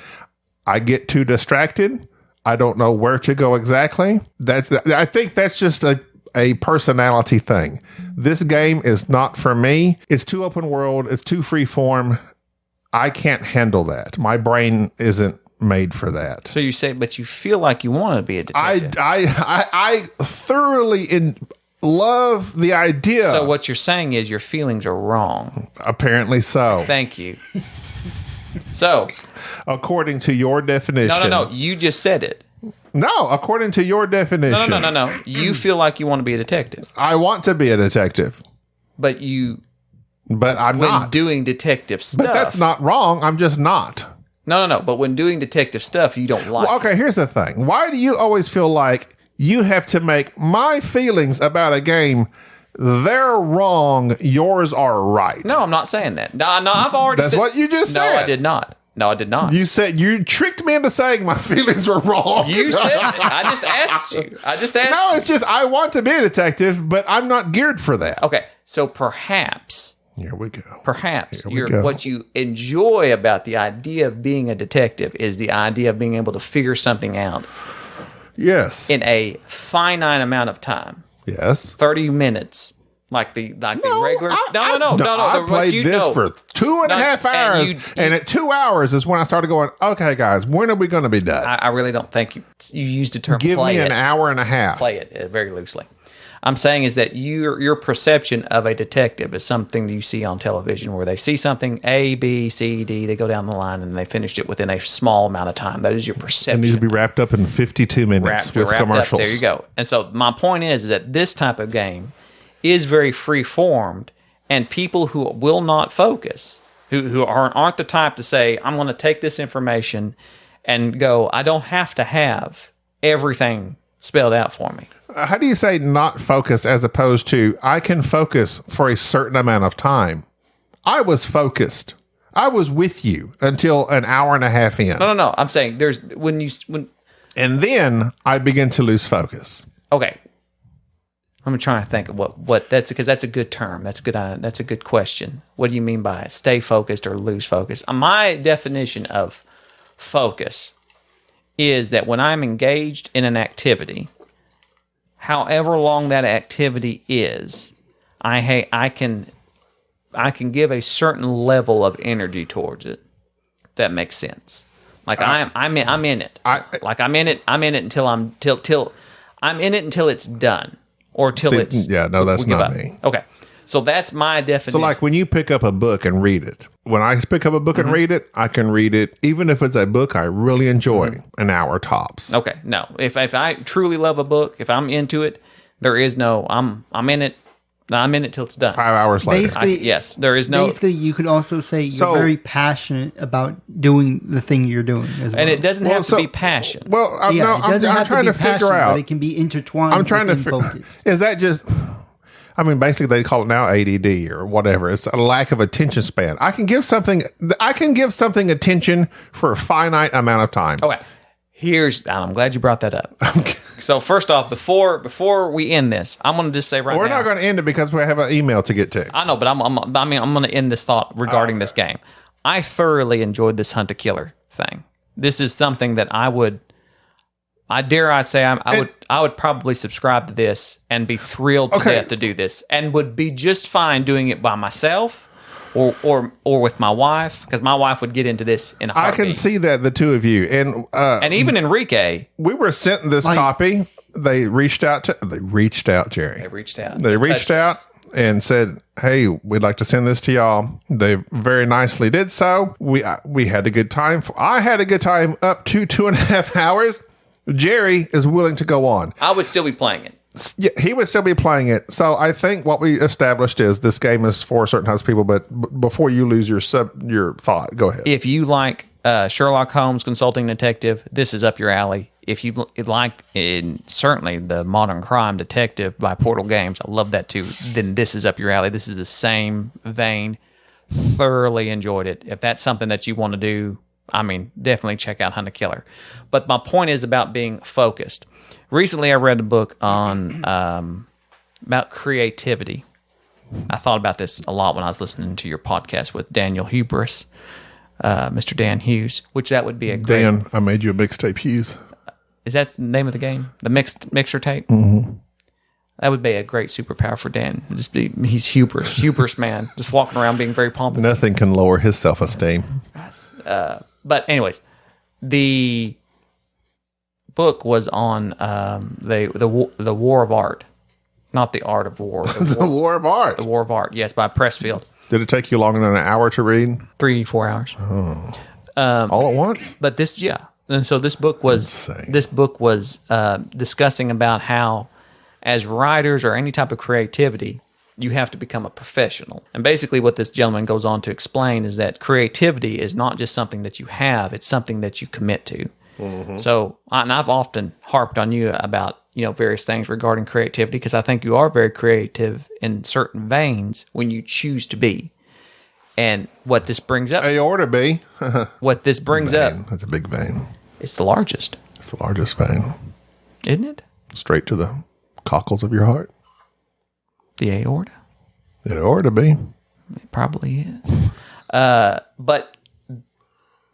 I get too distracted. I don't know where to go exactly. I think that's just a personality thing. This game is not for me. It's too open world. It's too free form. I can't handle that. My brain isn't made for that. So you say, but you feel like you want to be a detective. I thoroughly love the idea. So what you're saying is your feelings are wrong. Apparently so. Thank you. So, according to your definition. No. You just said it. No, according to your definition. No. You feel like you want to be a detective. I want to be a detective. But I'm not. When doing detective stuff. But that's not wrong. I'm just not. No. But when doing detective stuff, you don't like. Well, okay, here's the thing. Why do you always feel like you have to make my feelings about a game, they're wrong, yours are right? No, I'm not saying that. No, I've already said. That's what you just said. No, I did not. You said you tricked me into saying my feelings were wrong. You said it. I just asked you. No, it's just I want to be a detective, but I'm not geared for that. Okay, so perhaps... Here we go. Perhaps what you enjoy about the idea of being a detective is the idea of being able to figure something out. Yes. In a finite amount of time. Yes. 30 minutes. Like the regular. I played this for 2.5 hours, and at 2 hours is when I started going, okay, guys, when are we going to be done? I really don't think you used the term give me an hour and a half. Play it very loosely. I'm saying is that your perception of a detective is something that you see on television where they see something A, B, C, D, they go down the line and they finished it within a small amount of time. That is your perception. It needs to be wrapped up in 52 minutes with commercials. There you go. And so my point is that this type of game is very free-formed, and people who will not focus, who aren't the type to say, I'm going to take this information and go, I don't have to have everything spelled out for me. How do you say not focused as opposed to I can focus for a certain amount of time? I was focused. I was with you until an hour and a half in. No. I'm saying there's when and then I begin to lose focus. okay. I'm trying to think of what that's because that's a good term. That's a good question. What do you mean by stay focused or lose focus? My definition of focus is that when I'm engaged in an activity, however long that activity is, I can give a certain level of energy towards it. That makes sense. Like I'm in it. I'm in it until I'm in it until it's done or till it's that's not me. Okay. So that's my definition. So like when you pick up a book and read it, when I pick up a book and read it, I can read it, even if it's a book I really enjoy, an hour tops. Okay. No, if I truly love a book, if I'm into it, there is no, I'm in it. I'm in it till it's done. 5 hours later. Basically, yes, there is no. Basically, you could also say you're very passionate about doing the thing you're doing as well. And it doesn't have to be passion. Well, I'm trying to figure out. But it can be intertwined. I'm trying to focus. Is that just? I mean, basically, they call it now ADD or whatever. It's a lack of attention span. I can give something attention for a finite amount of time. Okay. I'm glad you brought that up. Okay. So first off, before we end this, I'm going to just say now. We're not going to end it because we have an email to get to. I know, but I'm going to end this thought regarding this game. I thoroughly enjoyed this hunt a killer thing. This is something that I would probably subscribe to this and be thrilled to death to do this, and would be just fine doing it by myself. Or with my wife, because my wife would get into this in a heartbeat. I can see that, the two of you. And even Enrique. We were sent this copy. They reached out, Jerry. They reached out and said, hey, we'd like to send this to y'all. They very nicely did so. We had a good time. I had a good time up to 2.5 hours. Jerry is willing to go on. I would still be playing it. Yeah, he would still be playing it. So I think what we established is this game is for certain types of people. But before you lose your thought, go ahead. If you like Sherlock Holmes Consulting Detective, this is up your alley. If you like certainly the Modern Crime Detective by Portal Games, I love that too. Then this is up your alley. This is the same vein. Thoroughly enjoyed it. If that's something that you want to do, I mean, definitely check out Hunt a Killer. But my point is about being focused. Recently, I read a book on about creativity. I thought about this a lot when I was listening to your podcast with Daniel Hubris, Mr. Dan Hughes, which that would be a great... Dan, I made you a mixtape, Hughes. Is that the name of the game? The mixer tape? Mm-hmm. That would be a great superpower for Dan. He's hubris man, just walking around being very pompous. Nothing can lower his self-esteem. But anyways, the book was on the War of Art, not the art of war. The War of Art. The War of Art, yes, by Pressfield. Did it take you longer than an hour to read? 3-4 hours. Oh. All at once? But this, yeah. And so this book was discussing about how, as writers or any type of creativity, you have to become a professional. And basically what this gentleman goes on to explain is that creativity is not just something that you have, it's something that you commit to. Mm-hmm. So, and I've often harped on you about, various things regarding creativity, because I think you are very creative in certain veins when you choose to be. And what this brings up... You ought to be. What this brings up... That's a big vein. It's the largest. It's the largest vein. Isn't it? Straight to the cockles of your heart. The aorta? It ought to be. It probably is. But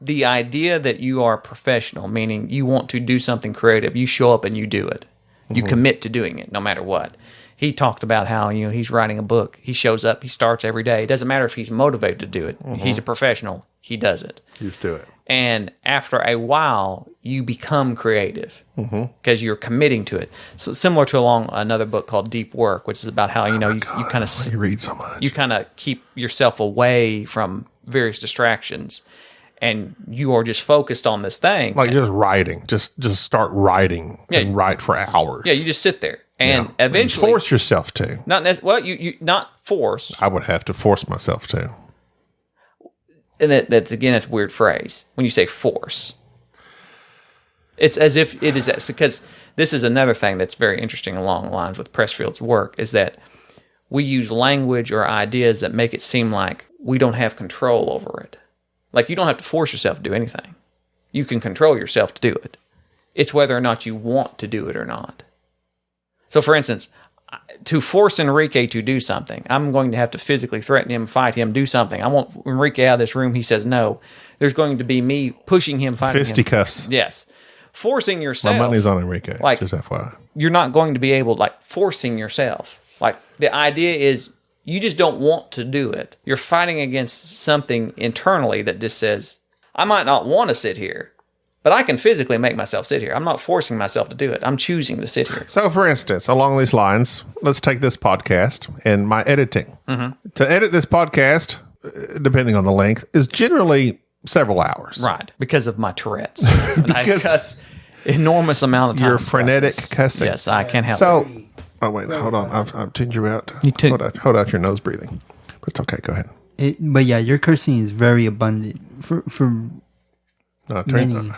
the idea that you are a professional, meaning you want to do something creative, you show up and you do it. You commit to doing it no matter what. He talked about how, he's writing a book. He shows up, he starts every day. It doesn't matter if he's motivated to do it. He's a professional. He does it. Just do it. And after a while, you become creative because you're committing to it. So similar to another book called Deep Work, which is about how, you kind of... You read so much. You kind of keep yourself away from various distractions, and you are just focused on this thing. Like just writing. Just start writing and write for hours. Yeah, you just sit there. And eventually... You force yourself to. You not force. I would have to force myself to. And that's a weird phrase when you say force. It's as if it is, because this is another thing that's very interesting along the lines with Pressfield's work, is that we use language or ideas that make it seem like we don't have control over it. Like, you don't have to force yourself to do anything. You can control yourself to do it. It's whether or not you want to do it or not. So, for instance, to force Enrique to do something, I'm going to have to physically threaten him, fight him, do something. I want Enrique out of this room. He says no. There's going to be me pushing him, fighting him. Fisticuffs. Yes. Forcing yourself. My money's on Enrique, like, just FYI. You're not going to be able, like, forcing yourself. Like, the idea is you just don't want to do it. You're fighting against something internally that just says, I might not want to sit here, but I can physically make myself sit here. I'm not forcing myself to do it. I'm choosing to sit here. So, for instance, along these lines, let's take this podcast and my editing. To edit this podcast, depending on the length, is generally several hours. Right, because of my Tourette's. And I cuss enormous amount of time. Your frenetic cussing. Yes, I can't help it. So, oh, wait, hold on. I've tuned you out. Hold out your nose breathing. It's okay. Go ahead. But yeah, your cursing is very abundant. No, I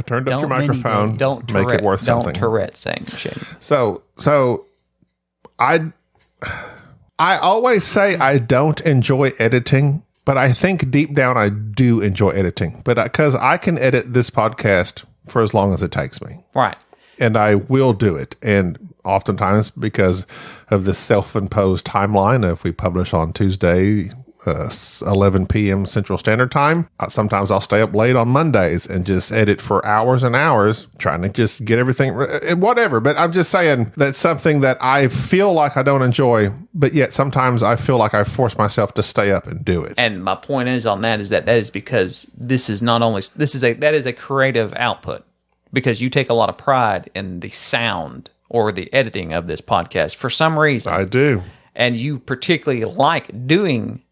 turned up your microphone. Don't make it worth something. Don't Tourette saying shit. So I always say I don't enjoy editing, but I think deep down I do enjoy editing. But because I can edit this podcast for as long as it takes me. Right. And I will do it. And oftentimes, because of this self-imposed timeline, if we publish on Tuesday, 11 p.m. Central Standard Time, sometimes I'll stay up late on Mondays and just edit for hours and hours, trying to just get everything, whatever. But I'm just saying that's something that I feel like I don't enjoy, but yet sometimes I feel like I force myself to stay up and do it. And my point is on that is that is because that is a creative output, because you take a lot of pride in the sound or the editing of this podcast for some reason. I do. And you particularly like doing,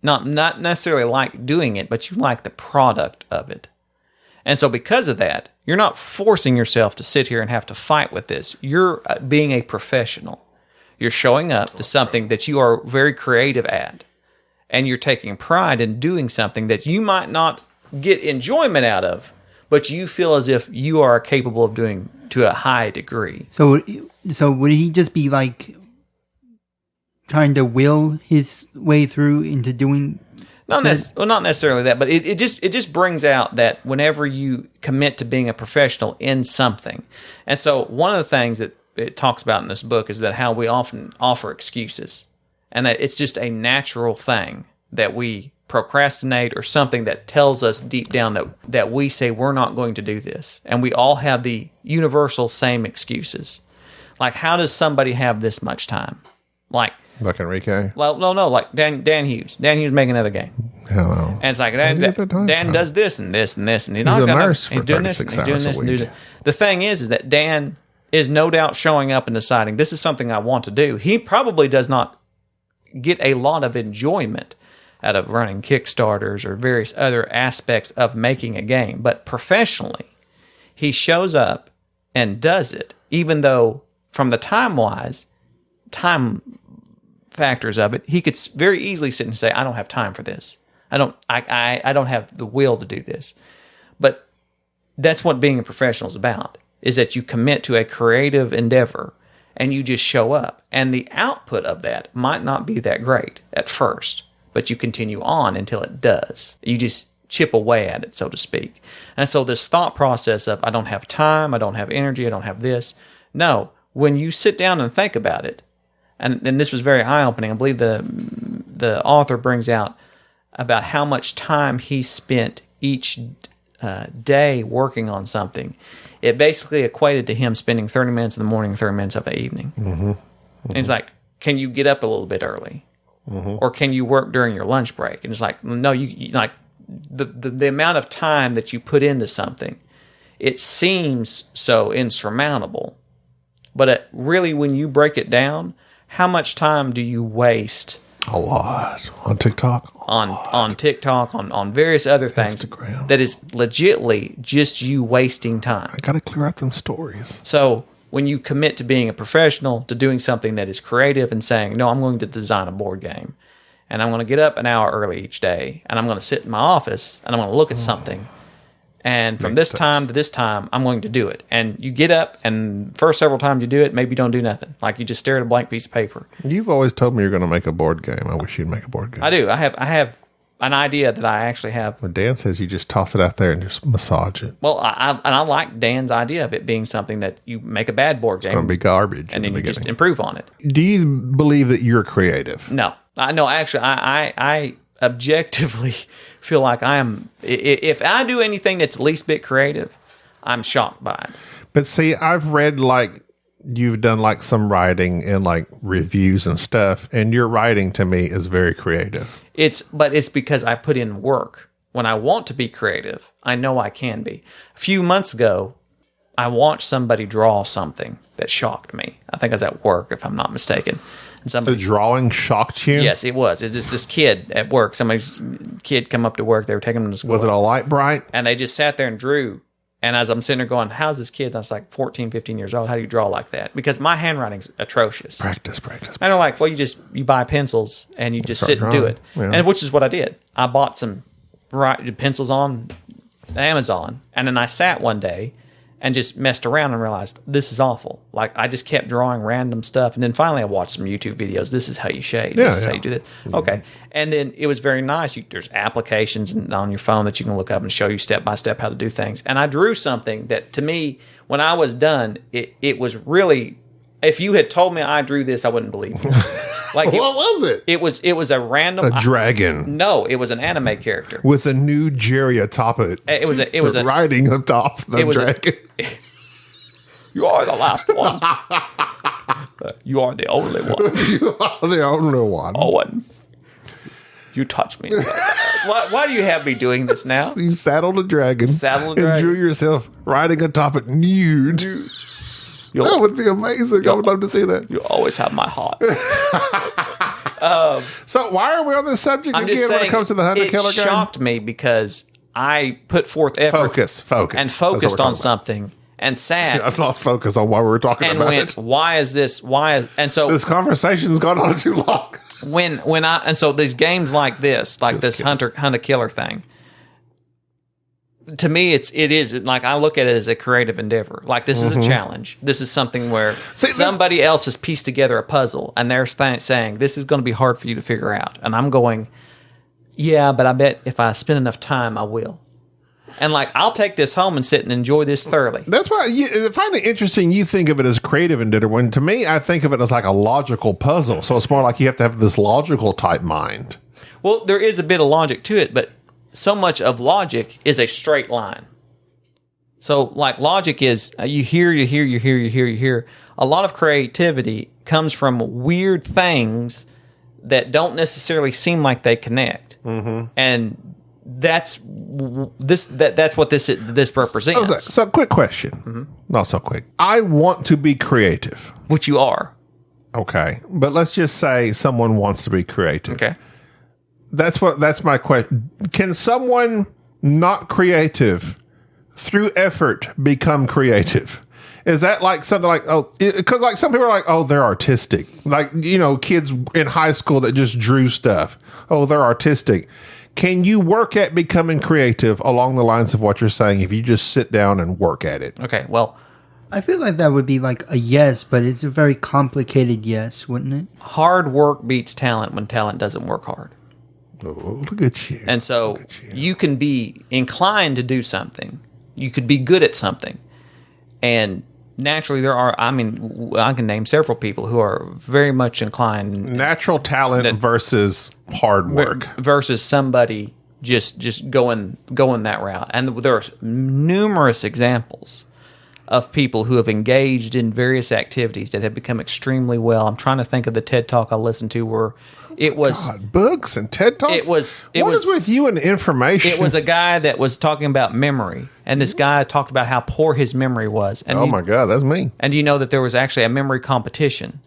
not necessarily like doing it, but you like the product of it. And so because of that, you're not forcing yourself to sit here and have to fight with this. You're being a professional. You're showing up to something that you are very creative at. And you're taking pride in doing something that you might not get enjoyment out of, but you feel as if you are capable of doing to a high degree. So would he just be like trying to will his way through into doing? Not necessarily that, but it just brings out that whenever you commit to being a professional in something. And so one of the things that it talks about in this book is that how we often offer excuses, and that it's just a natural thing that we procrastinate or something that tells us deep down that we say we're not going to do this. And we all have the universal same excuses. Like, how does somebody have this much time? Like Enrique? Well, no, like Dan Hughes. Dan Hughes make another game. Hello. And it's like, Dan does this and this and this. And he's a nurse for he's doing this, 36 he's doing hours this a and week. doing this. The thing is that Dan is no doubt showing up and deciding, this is something I want to do. He probably does not get a lot of enjoyment out of running Kickstarters or various other aspects of making a game. But professionally, he shows up and does it, even though from the time factors of it, he could very easily sit and say, I don't have time for this. I don't have the will to do this. But that's what being a professional is about, is that you commit to a creative endeavor and you just show up. And the output of that might not be that great at first, but you continue on until it does. You just chip away at it, so to speak. And so this thought process of, I don't have time, I don't have energy, I don't have this. No, when you sit down and think about it, and this was very eye-opening. I believe the author brings out about how much time he spent each day working on something. It basically equated to him spending 30 minutes in the morning, 30 minutes of the evening. Mm-hmm. And he's like, can you get up a little bit early? Mm-hmm. Or can you work during your lunch break? And it's like, no, you like the amount of time that you put into something, it seems so insurmountable. But really, when you break it down, how much time do you waste? A lot. On TikTok? On TikTok, on various other things. Instagram. That is legitimately just you wasting time. I got to clear out them stories. So when you commit to being a professional, to doing something that is creative and saying, no, I'm going to design a board game. And I'm going to get up an hour early each day. And I'm going to sit in my office and I'm going to look at something. And from Makes this sense. time to this time, I'm going to do it. And you get up, and first several times you do it, maybe you don't do nothing. Like you just stare at a blank piece of paper. You've always told me you're going to make a board game. I wish you'd make a board game. I do. I have an idea that I actually have. When Dan says you just toss it out there and just massage it. Well, I like Dan's idea of it being something that you make a bad board It's going game, to be garbage. and in then the you just beginning. improve on it. Do you believe that you're creative? No, actually, I objectively feel like I am. If I do anything that's least bit creative, I'm shocked by it. But see, I've read like you've done like some writing and like reviews and stuff, and your writing to me is very creative. But it's because I put in work. When I want to be creative, I know I can be. A few months ago, I watched somebody draw something that shocked me. I think I was at work, if I'm not mistaken. And The somebody, drawing shocked you? yes, it was. It's just this kid at work. Somebody's kid come up to work. They were taking him to school. Was it a light bright? And they just sat there and drew. And as I'm sitting there going, how's this kid? I was like 14, 15 years old. How do you draw like that? Because my handwriting's atrocious. Practice. And they're like, well, you buy pencils and you just Start sit and do drawing. it. Yeah. And which is what I did. I bought some pencils on Amazon. And then I sat one day and just messed around and realized this is awful. Like I just kept drawing random stuff. And then finally I watched some YouTube videos. This is how you shade. This is how you do this. Okay. And then it was very nice. There's applications on your phone that you can look up and show you step by step how to do things. And I drew something that to me, when I was done, it was really, if you had told me I drew this, I wouldn't believe you. Like What was it? It was a random A dragon no, it was an anime character. with a new Jerry atop it. It was a riding atop the it was a- dragon. You are the last one. You are the only one. You are the only one. Owen. You touch me. Why do you have me doing this now? You saddled a dragon. Saddled a and dragon. drew yourself riding atop it nude. You'll, That would be amazing. I would love to see that. you always have my heart. So why are we on this subject I'm again just saying, when it comes to the Hunter it Killer game? shocked me because I put forth effort Focus. and That's what focused we're on talking something and about. sat I've lost focus on why we were talking and about went, it. why is this? And so This conversation's gone on too long. so these games like this, like this kidding. hunter killer thing, to me it is like I look at it as a creative endeavor. Like this is a challenge. This is something where somebody else has pieced together a puzzle and they're saying this is going to be hard for you to figure out, and I'm going, yeah, but I bet if I spend enough time I will. And like I'll take this home and sit and enjoy this thoroughly. That's why I find it interesting you think of it as creative endeavor, when to me I think of it as like a logical puzzle. So it's more like you have to have this logical type mind. Well, there is a bit of logic to it, but so much of logic is a straight line. So, like, logic is you hear. A lot of creativity comes from weird things that don't necessarily seem like they connect, and that's what this represents. Okay, so quick question. Not so quick. I want to be creative. Which you are. Okay. But let's just say someone wants to be creative. Okay. That's my question. Can someone not creative through effort become creative? Is that like something like, because like some people are like, oh, they're artistic. Like, kids in high school that just drew stuff. Oh, they're artistic. Can you work at becoming creative along the lines of what you're saying if you just sit down and work at it? Okay. Well, I feel like that would be like a yes, but it's a very complicated yes, wouldn't it? hard work beats talent when talent doesn't work hard. Oh, look at you. And so you can be inclined to do something. You could be good at something. And naturally I can name several people who are very much inclined. Natural talent versus hard work. Versus somebody just going that route. And there are numerous examples of people who have engaged in various activities that have become extremely well. I'm trying to think of the TED Talk I listened to where it was... God, books and TED Talks? What is with you and information? It was a guy that was talking about memory, and this guy talked about how poor his memory was. And my God, that's me. And you know that there was actually a memory competition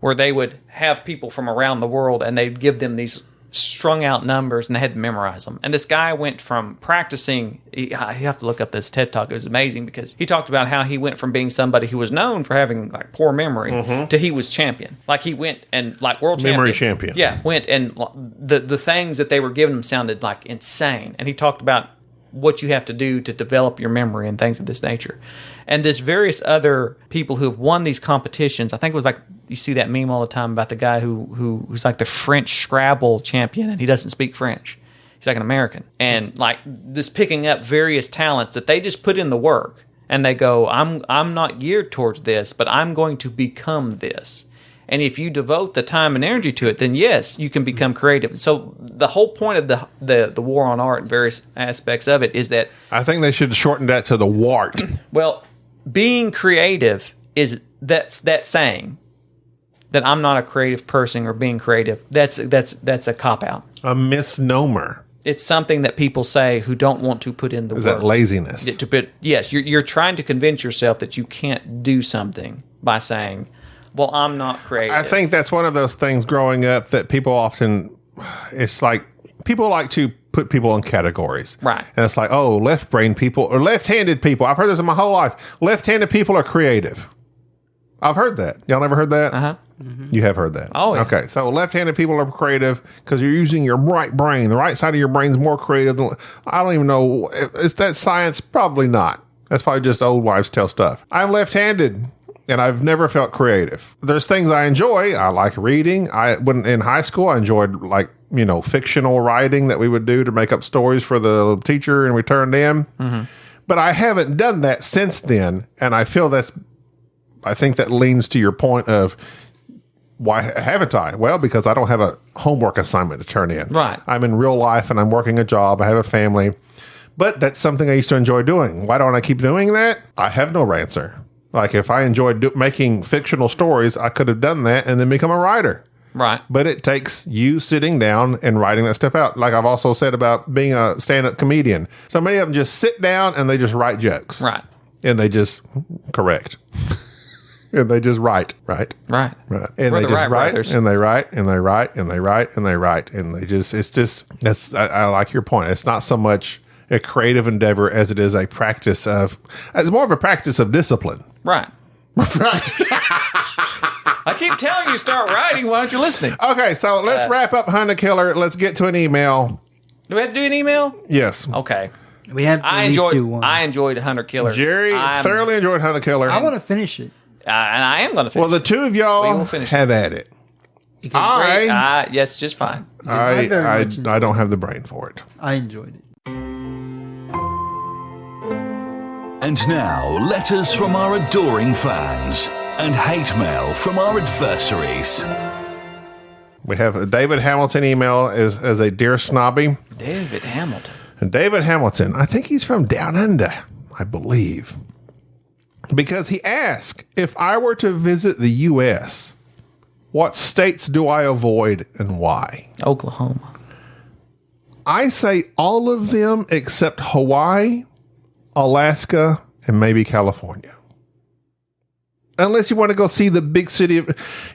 where they would have people from around the world, and they'd give them these strung out numbers, and they had to memorize them. And this guy went from practicing, you have to look up this TED Talk, it was amazing, because he talked about how he went from being somebody who was known for having like poor memory to he was champion. Like he went and like world Memory champion. Yeah, went and the things that they were giving him sounded like insane. And he talked about what you have to do to develop your memory and things of this nature. And there's various other people who have won these competitions. I think it was like, you see that meme all the time about the guy who's like the French Scrabble champion, and he doesn't speak French. He's like an American. And like just picking up various talents that they just put in the work. And they go, I'm not geared towards this, but I'm going to become this. And if you devote the time and energy to it, then yes, you can become creative. So the whole point of the war on art and various aspects of it is that... I think they should shorten that to the WART. Well, being creative is that saying that I'm not a creative person or being creative. That's a cop-out. A misnomer. It's something that people say who don't want to put in the work. Is that laziness? Yes, you're trying to convince yourself that you can't do something by saying... Well, I'm not creative. I think that's one of those things growing up that people often, it's like, people like to put people in categories. Right. And it's like, oh, left-brain people or left-handed people. I've heard this in my whole life. Left-handed people are creative. I've heard that. Y'all never heard that? Uh-huh. Mm-hmm. You have heard that. Oh, yeah. Okay. So left-handed people are creative because you're using your right brain. The right side of your brain is more creative than, I don't even know. Is that science? Probably not. That's probably just old wives' tale stuff. I'm left-handed. And I've never felt creative. There's things I enjoy. I like reading. When in high school, I enjoyed fictional writing that we would do to make up stories for the teacher and we turned in. Mm-hmm. But I haven't done that since then. And I feel I think that leans to your point of why haven't I? Well, because I don't have a homework assignment to turn in. Right. I'm in real life and I'm working a job. I have a family. But that's something I used to enjoy doing. Why don't I keep doing that? I have no answer. Like, if I enjoyed making fictional stories, I could have done that and then become a writer. Right. But it takes you sitting down and writing that stuff out. Like I've also said about being a stand-up comedian. So many of them just sit down and they just write jokes. Right. And they just, correct. And they just write, right? Right. Right. And We're they the just right write, writers. and they write, and they write, and they write, and they write. And they just, it's just, I like your point. It's not so much a creative endeavor as it is a practice of, it's more of a practice of discipline. Right. Right. I keep telling you start writing. Why aren't you listening? Okay, so let's wrap up Hunter Killer. Let's get to an email. Do we have to do an email? Yes. Okay. We have to at least do one. I enjoyed Hunter Killer. Jerry thoroughly enjoyed Hunter Killer. I want to finish it. And I am going to finish Well, the two of We y'all will finish have at it. yes, just fine. I very much enjoyed don't have the brain for it. I enjoyed it. And now, letters from our adoring fans and hate mail from our adversaries. We have a David Hamilton email as a Dear Snobby. David Hamilton. And David Hamilton, I think he's from Down Under, I believe. Because he asked, if I were to visit the U.S., what states do I avoid and why? Oklahoma. I say all of them except Hawaii, Alaska, and maybe California. Unless you want to go see the big city.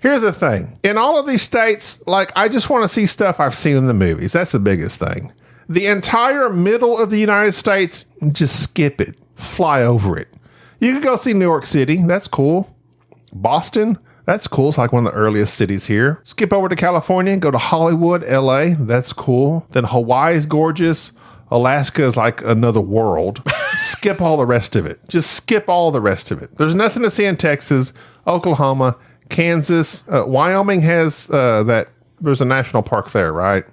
Here's the thing. In all of these states, I just want to see stuff I've seen in the movies. That's the biggest thing. The entire middle of the United States, just skip it. Fly over it. You could go see New York City. That's cool. Boston. That's cool. It's like one of the earliest cities here. Skip over to California. Go to Hollywood, LA. That's cool. Then Hawaii is gorgeous. Alaska is like another world. Skip all the rest of it. Just skip all the rest of it. There's nothing to see in Texas, Oklahoma, Kansas. Wyoming has that. There's a national park there, right?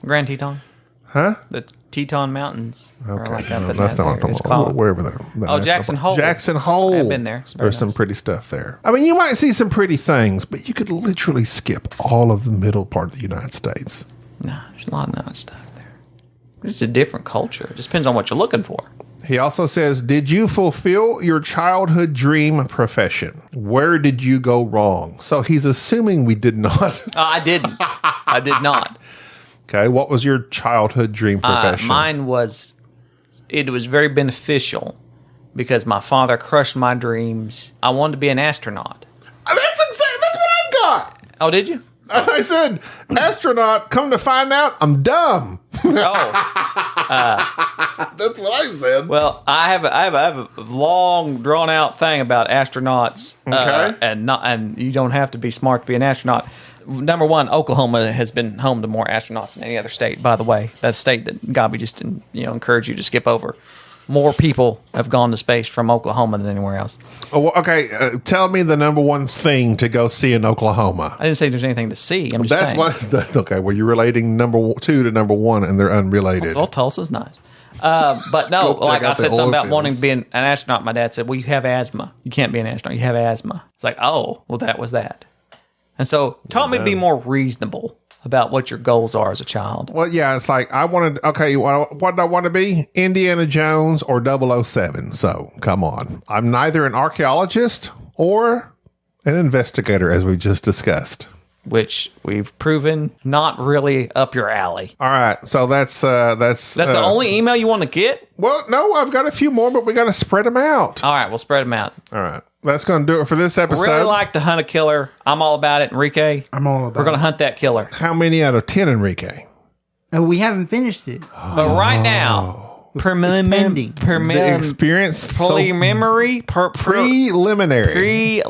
Grand Teton. Huh? The Teton Mountains. Okay. Like that, No, but that's not what I'm it's talking about. called. Wherever the Jackson Hole. Jackson Hole. I've been there. It's very There's some nice. pretty stuff there. I mean, you might see some pretty things, but you could literally skip all of the middle part of the United States. No, there's a lot of nice stuff there. It's a different culture. It just depends on what you're looking for. He also says, did you fulfill your childhood dream profession? Where did you go wrong? So he's assuming we did not. I didn't. I did not. Okay, what was your childhood dream profession? Mine was, it was very beneficial because my father crushed my dreams. I wanted to be an astronaut. That's what I've got. Oh, did you? I said, astronaut, come to find out, I'm dumb. Oh, That's what I said. well, I have a long drawn out thing about astronauts. Okay. And you don't have to be smart to be an astronaut. number one, Oklahoma has been home to more astronauts than any other state. By the way, that's a state that Gabi just encouraged you to skip over. More people have gone to space from Oklahoma than anywhere else. Oh, well, okay, tell me the number one thing to go see in Oklahoma. I didn't say there's anything to see. I'm just saying. Okay, well, you're relating number 2 to number 1, and they're unrelated. Well, Tulsa's nice. But no, like I said something about wanting to be an astronaut. My dad said, well, you have asthma. You can't be an astronaut. You have asthma. It's like, oh, well, that was that. And so taught me to be more reasonable about what your goals are as a child. Well, yeah, it's like what did I want to be? Indiana Jones or 007. So, come on. I'm neither an archaeologist or an investigator, as we just discussed. Which we've proven not really up your alley. All right, so that's the only email you want to get? Well, no, I've got a few more, but we got to spread them out. All right, we'll spread them out. All right, that's going to do it for this episode. Really like to hunt a killer. I'm all about it, Enrique. I'm all about We're going to hunt that killer. How many out of 10, Enrique? We haven't finished it. But right now, pending. The experience preliminary, preliminary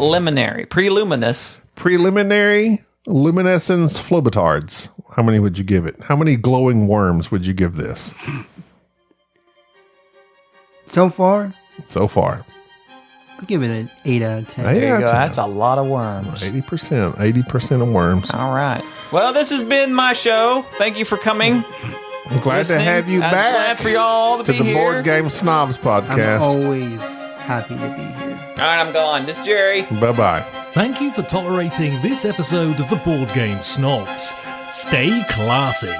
luminescence flobitards. How many would you give it? How many glowing worms would you give this? So far, I'll give it an 8 out of 10. There you go. That's a lot of worms. 80% of worms. All right. Well, this has been my show. Thank you for coming. I'm glad to have you back. Glad for y'all to be the here. Board Game Snobs podcast. I'm always happy to be here. All right, I'm gone. This is Jerry. Bye-bye. Thank you for tolerating this episode of the Board Game Snobs. Stay classy.